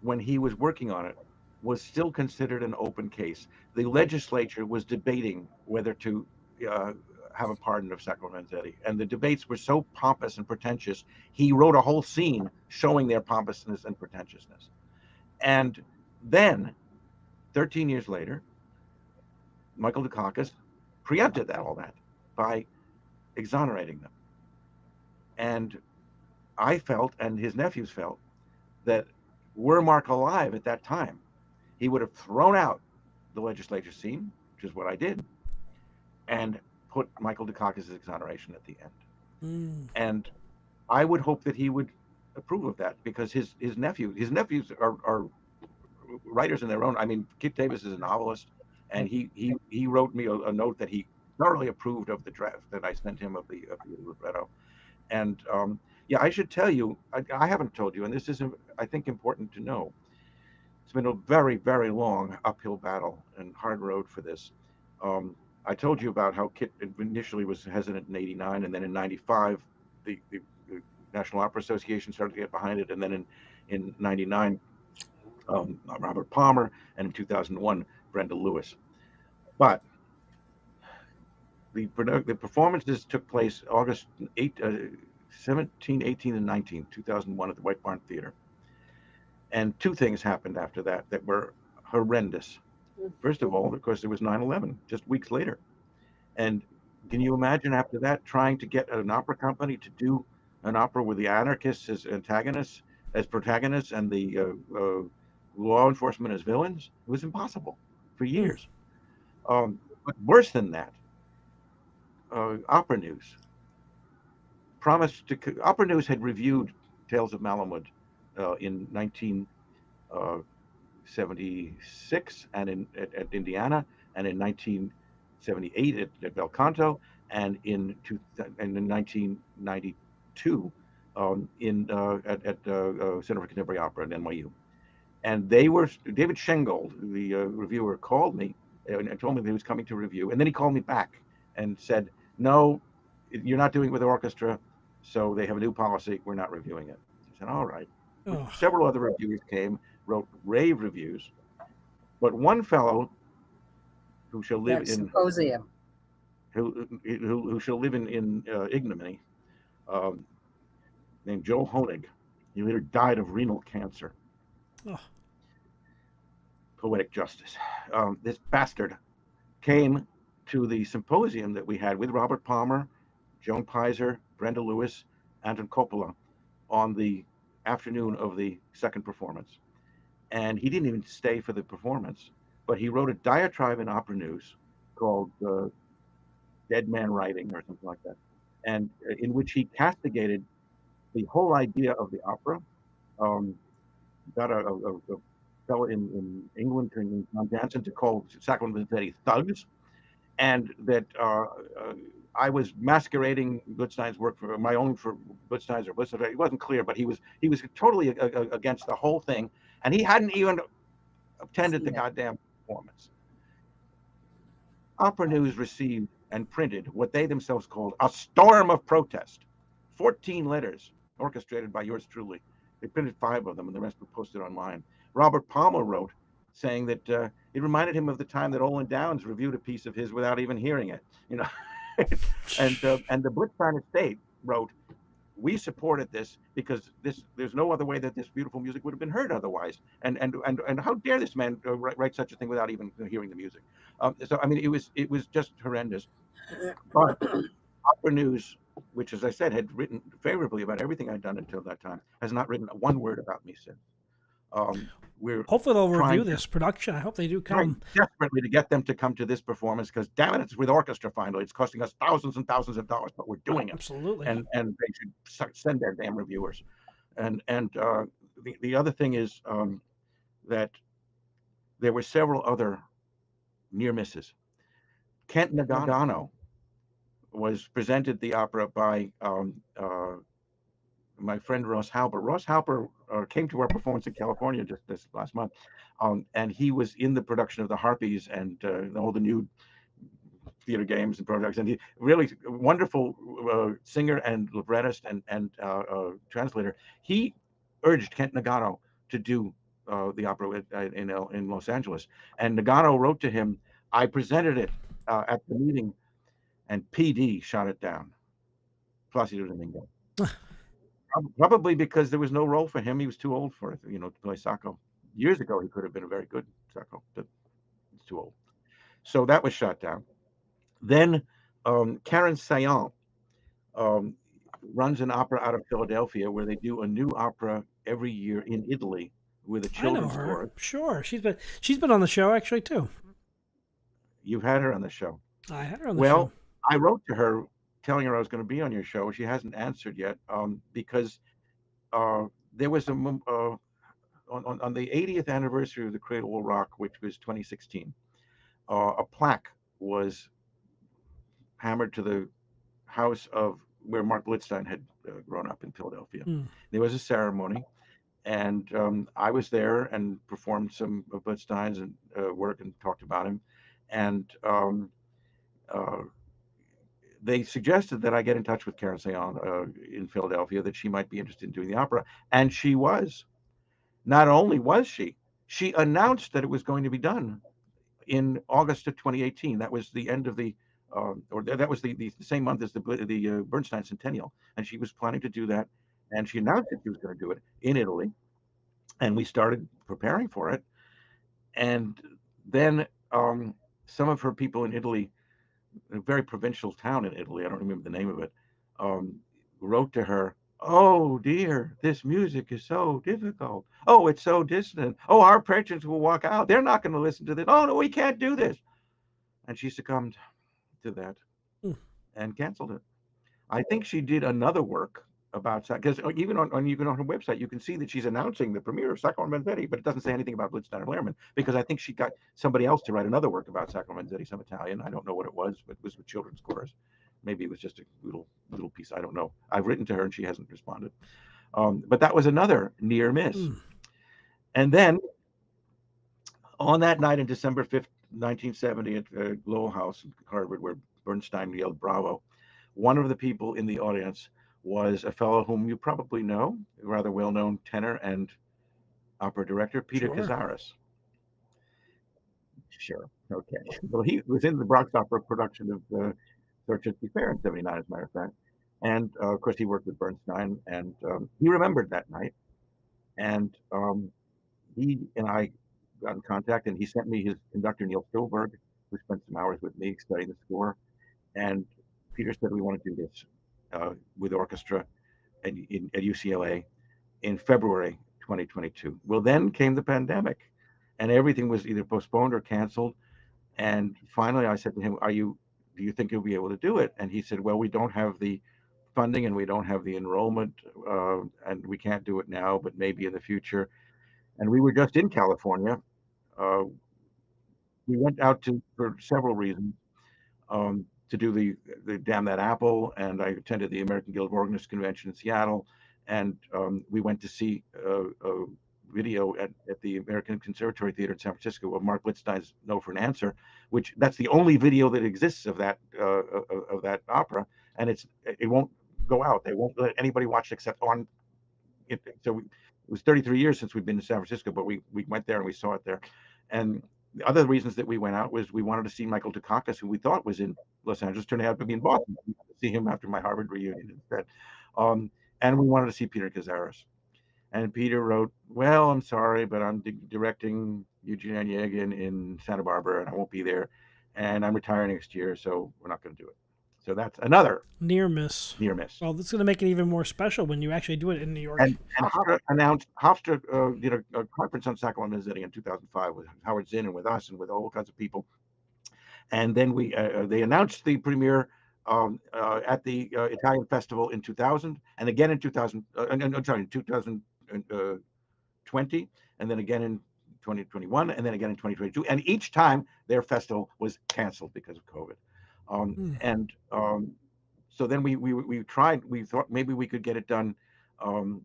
when he was working on it, was still considered an open case. The legislature was debating whether to have a pardon of Sacco and Vanzetti, and the debates were so pompous and pretentious. He wrote a whole scene showing their pompousness and pretentiousness. And then, 13 years later, Michael Dukakis preempted all that by exonerating them. And I felt, and his nephews felt, that were Mark alive at that time, he would have thrown out the legislature scene, which is what I did, and put Michael Dukakis' exoneration at the end. And I would hope that he would approve of that, because his nephews are writers in their own. I mean, Kit Davis is a novelist, and he wrote me a note that he thoroughly approved of the draft that I sent him of the libretto. And I should tell you, I haven't told you, and this is, I think, important to know. It's been a very, very long uphill battle and hard road for this. I told you about how Kit initially was hesitant in '89, and then in '95, the National Opera Association started to get behind it, and then in '99, Robert Palmer, and in 2001, Brenda Lewis. But the performances took place August 17, 18, and 19, 2001 at the White Barn Theater. And two things happened after that were horrendous. First of all, of course, there was 9/11 just weeks later. And can you imagine after that trying to get an opera company to do an opera with the anarchists as antagonists, as protagonists, and the law enforcement as villains? It was impossible for years. But worse than that, Opera News Opera News had reviewed Tales of Malamud in 1976 and at Indiana, and in 1978 at Bel Canto, and in 1992 at Center for Contemporary Opera at NYU. And David Schengold, the reviewer, called me and told me that he was coming to review, and then he called me back and said, "No, you're not doing it with orchestra, so they have a new policy. We're not reviewing it. I said, all right. Oh, Several other reviewers came, wrote rave reviews, but one fellow who shall live That in symposium. who shall live in ignominy, um, named Joe Honig. He later died of renal cancer. oh, Poetic justice. This bastard came to the symposium that we had with Robert Palmer, Joan Pizer, Brenda Lewis, Anton Coppola on the afternoon of the second performance. And he didn't even stay for the performance, but he wrote a diatribe in Opera News called Dead Man Writing or something like that, and in which he castigated the whole idea of the opera. Um, got a fellow in England, John Jansen, to call Sacco and Vanzetti thugs, and that I was masquerading Blitzstein's work for my own, for Blitzstein's or Blitzstein. It wasn't clear, but he was totally against the whole thing, and he hadn't even attended the goddamn performance. Opera News received and printed what they themselves called a storm of protest. 14 letters orchestrated by yours truly. They printed 5 of them, and the rest were posted online. Robert Palmer wrote, saying that it reminded him of the time that Olin Downs reviewed a piece of his without even hearing it. You know, and the Blitzstein estate wrote, we supported this because there's no other way that this beautiful music would have been heard otherwise. And how dare this man write such a thing without even hearing the music? So I mean, it was just horrendous. But Opera News, which, as I said, had written favorably about everything I'd done until that time, has not written one word about me since. We're hopefully they'll review to, this production. I hope they do trying come. desperately to get them to come to this performance, because damn it, it's with orchestra finally. It's costing us thousands and thousands of dollars, but we're doing it. Absolutely. And they should send their damn reviewers. And the other thing is that there were several other near misses. Kent Nagano was presented the opera by my friend Ross Halper. Ross Halper came to our performance in California just this last month, and he was in the production of the Harpies and all the new theater games and products. And he really wonderful singer and librettist and translator. He urged Kent Nagano to do the opera in Los Angeles, and Nagano wrote to him, I presented it at the meeting, and PD shot it down. Placido Domingo. Probably because there was no role for him. He was too old for it, to play Sacco. Years ago, he could have been a very good Sacco, but he's too old. So that was shot down. Then Karen Saillant runs an opera out of Philadelphia where they do a new opera every year in Italy with a children's chorus. Sure, she's been on the show actually too. You've had her on the show. I had her on the show. Well, I wrote to her telling her I was going to be on your show. She hasn't answered yet because there was on the 80th anniversary of the Cradle Will Rock, which was 2016, a plaque was hammered to the house of where Mark Blitzstein had grown up in Philadelphia. There was a ceremony, and I was there and performed some of Blitzstein's work and talked about him. And they suggested that I get in touch with Karen Saillant in Philadelphia, that she might be interested in doing the opera. And she was. Not only was she announced that it was going to be done in August of 2018. That was the end of the, or that was the same month as the Bernstein Centennial. And she was planning to do that. And she announced that she was going to do it in Italy. And we started preparing for it. And then some of her people in Italy, a very provincial town in Italy, I don't remember the name of it, wrote to her, oh dear, this music is so difficult. Oh, it's so distant. Oh, our patrons will walk out. They're not going to listen to this. Oh, no, we can't do this. And she succumbed to that and canceled it. I think she did another work about, because even on her website, you can see that she's announcing the premiere of Sacco and Vanzetti, but it doesn't say anything about Blitzstein or Lehrman, because I think she got somebody else to write another work about Sacco and Vanzetti, some Italian. I don't know what it was, but it was with children's chorus. Maybe it was just a little piece. I don't know. I've written to her and she hasn't responded. But that was another near miss. And then on that night in December 5th, 1970, at Lowell House in Harvard, where Bernstein yelled "Bravo," One of the people in the audience was a fellow whom you probably know, a rather well-known tenor and opera director, Peter Sure. Cazares. Sure. Okay. Well, he was in the Bronx Opera production of Search and Be Fair in '79, as a matter of fact. And of course, he worked with Bernstein, and he remembered that night. And he and I got in contact, and he sent me his conductor, Neil Stolberg, who spent some hours with me studying the score. And Peter said, we want to do this with orchestra at UCLA in February 2022. Well, then came the pandemic, and everything was either postponed or canceled. And finally, I said to him, do you think you'll be able to do it? And he said, well, we don't have the funding and we don't have the enrollment, and we can't do it now, but maybe in the future. And we were just in California. We went out for several reasons, to do the Damn That Apple, and I attended the American Guild of Organists Convention in Seattle, and we went to see a video at the American Conservatory Theater in San Francisco of Mark Blitzstein's No for an Answer, which that's the only video that exists of that opera, and it won't go out. They won't let anybody watch it except on it. So it was 33 years since we've been to San Francisco, but we went there and we saw it there. And the other reasons that we went out was we wanted to see Michael Dukakis, who we thought was in Los Angeles, turned out to be in Boston. We wanted to see him after my Harvard reunion instead. And we wanted to see Peter Cazares. And Peter wrote, well, I'm sorry, but I'm directing Eugene Onegin in Santa Barbara, and I won't be there. And I'm retiring next year, so we're not going to do it. So that's another near miss. Well, this is going to make it even more special when you actually do it in New York. And Hofstra did a conference on Sacco and Vanzetti in 2005 with Howard Zinn and with us and with all kinds of people. And then they announced the premiere at the Italian Festival in 2000, and again in 2020, and then again in 2021, and then again in 2022. And each time their festival was canceled because of COVID. And so then we tried. We thought maybe we could get it done through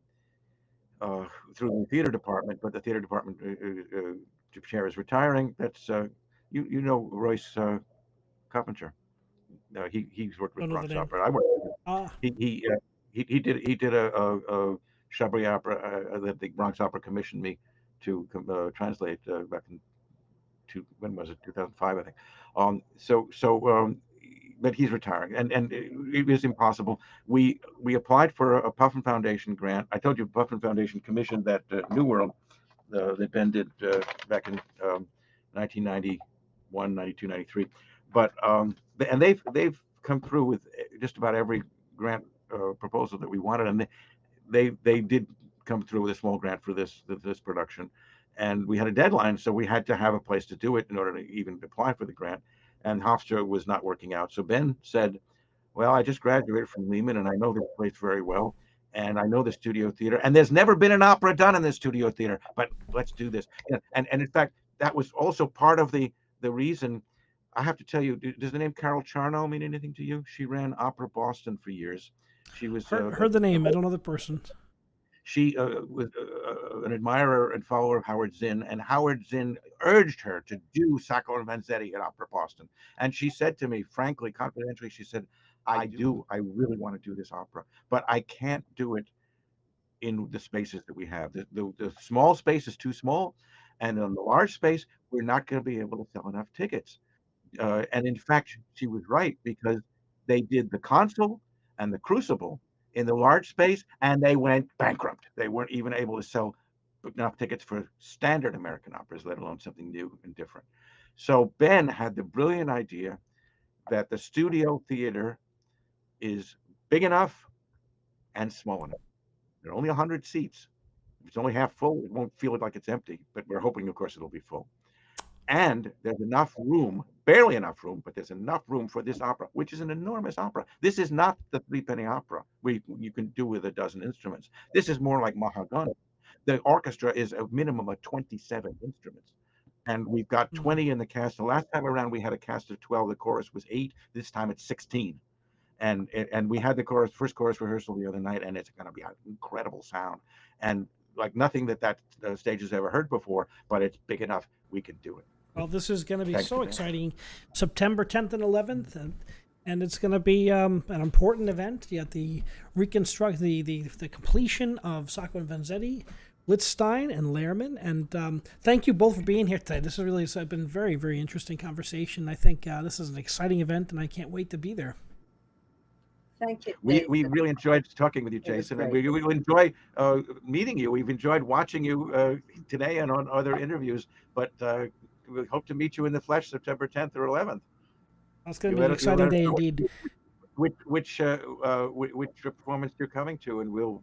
the theater department, but the theater department chair is retiring. That's you know Royce Coppinger. He's worked with Bronx Opera. I worked with him. He did a Chablis opera that the Bronx Opera commissioned me to translate back in when was it 2005, I think. But he's retiring, and it was impossible. We applied for a Puffin Foundation grant. I told you Puffin Foundation commissioned that New World that Ben did back in 1991, 92, 93. But and they've come through with just about every grant proposal that we wanted, and they did come through with a small grant for this production. And we had a deadline, so we had to have a place to do it in order to even apply for the grant. And Hofstra was not working out. So Ben said, well, I just graduated from Lehman, and I know this place very well, and I know the studio theater, and there's never been an opera done in the studio theater, but let's do this. And in fact, that was also part of the reason. I have to tell you, does the name Carol Charnow mean anything to you? She ran Opera Boston for years. She was heard the name. I don't know the person. She was an admirer and follower of Howard Zinn, and Howard Zinn urged her to do Sacco and Vanzetti at Opera Boston. And she said to me, frankly, confidentially, she said, I really want to do this opera, but I can't do it in the spaces that we have. The small space is too small, and in the large space, we're not going to be able to sell enough tickets. And in fact, she was right, because they did the Consul and the Crucible in the large space, and they went bankrupt. They weren't even able to sell enough tickets for standard American operas, let alone something new and different. So Ben had the brilliant idea that the studio theater is big enough and small enough. There are only 100 seats. If it's only half full, it won't feel like it's empty, but we're hoping, of course, it'll be full. And there's enough room, barely enough room, but there's enough room for this opera, which is an enormous opera. This is not the Threepenny Opera you can do with a dozen instruments. This is more like Mahagani. The orchestra is a minimum of 27 instruments. And we've got 20 in the cast. The last time around, we had a cast of 12. The chorus was 8. This time it's 16. And we had the first chorus rehearsal the other night, and it's going to be an incredible sound. And like nothing that stage has ever heard before, but it's big enough we can do it. Well, this is going to be so exciting. September 10th and 11th. And And it's going to be an important event. You got the the completion of Sacco and Vanzetti, Blitzstein, and Lehrman. And thank you both for being here today. This has really been a very, very interesting conversation. I think this is an exciting event, and I can't wait to be there. Thank you. We really enjoyed talking with you, Jason, and we enjoy meeting you. We've enjoyed watching you today and on other interviews, but we hope to meet you in the flesh September 10th or 11th. It's going to be an exciting day indeed. Which performance you're coming to, and we'll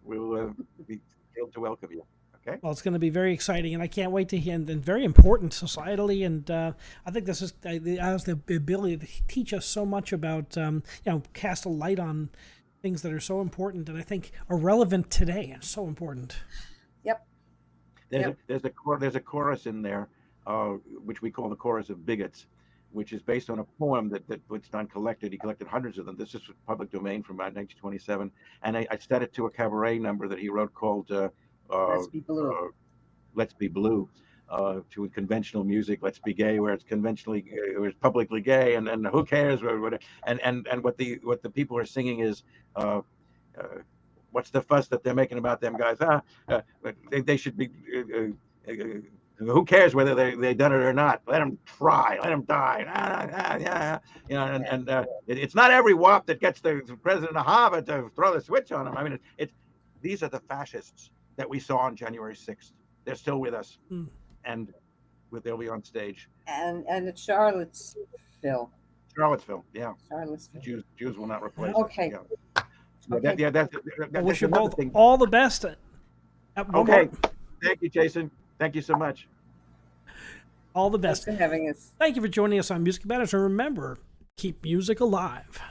be thrilled to welcome you. Okay. Well, it's going to be very exciting, and I can't wait to hear, and very important societally. And I think this has the ability to teach us so much about, cast a light on things that are so important, and I think are relevant today and so important. Yep. There's a chorus in there, which we call the Chorus of Bigots, which is based on a poem that Blitzstein collected. He collected hundreds of them. This is public domain from 1927, and I set it to a cabaret number that he wrote called Let's Be Blue. Let's Be Blue. To conventional music, let's be gay, where it's conventionally, where it's publicly gay, and who cares? And what the people are singing is, what's the fuss that they're making about them guys? They should be. Who cares whether they done it or not? Let them try. Let them die. It's not every wop that gets the president of Harvard to throw the switch on him. I mean, these are the fascists that we saw on January 6th. They're still with us, and they'll be on stage. And it's Charlottesville. Charlottesville, yeah. Charlottesville. Jews will not replace. Okay. It. Yeah. I wish you both all the best. Okay. Thank you, Jason. Thank you so much. All the best. Thanks for having us. Thank you for joining us on Music Matters. And remember, keep music alive.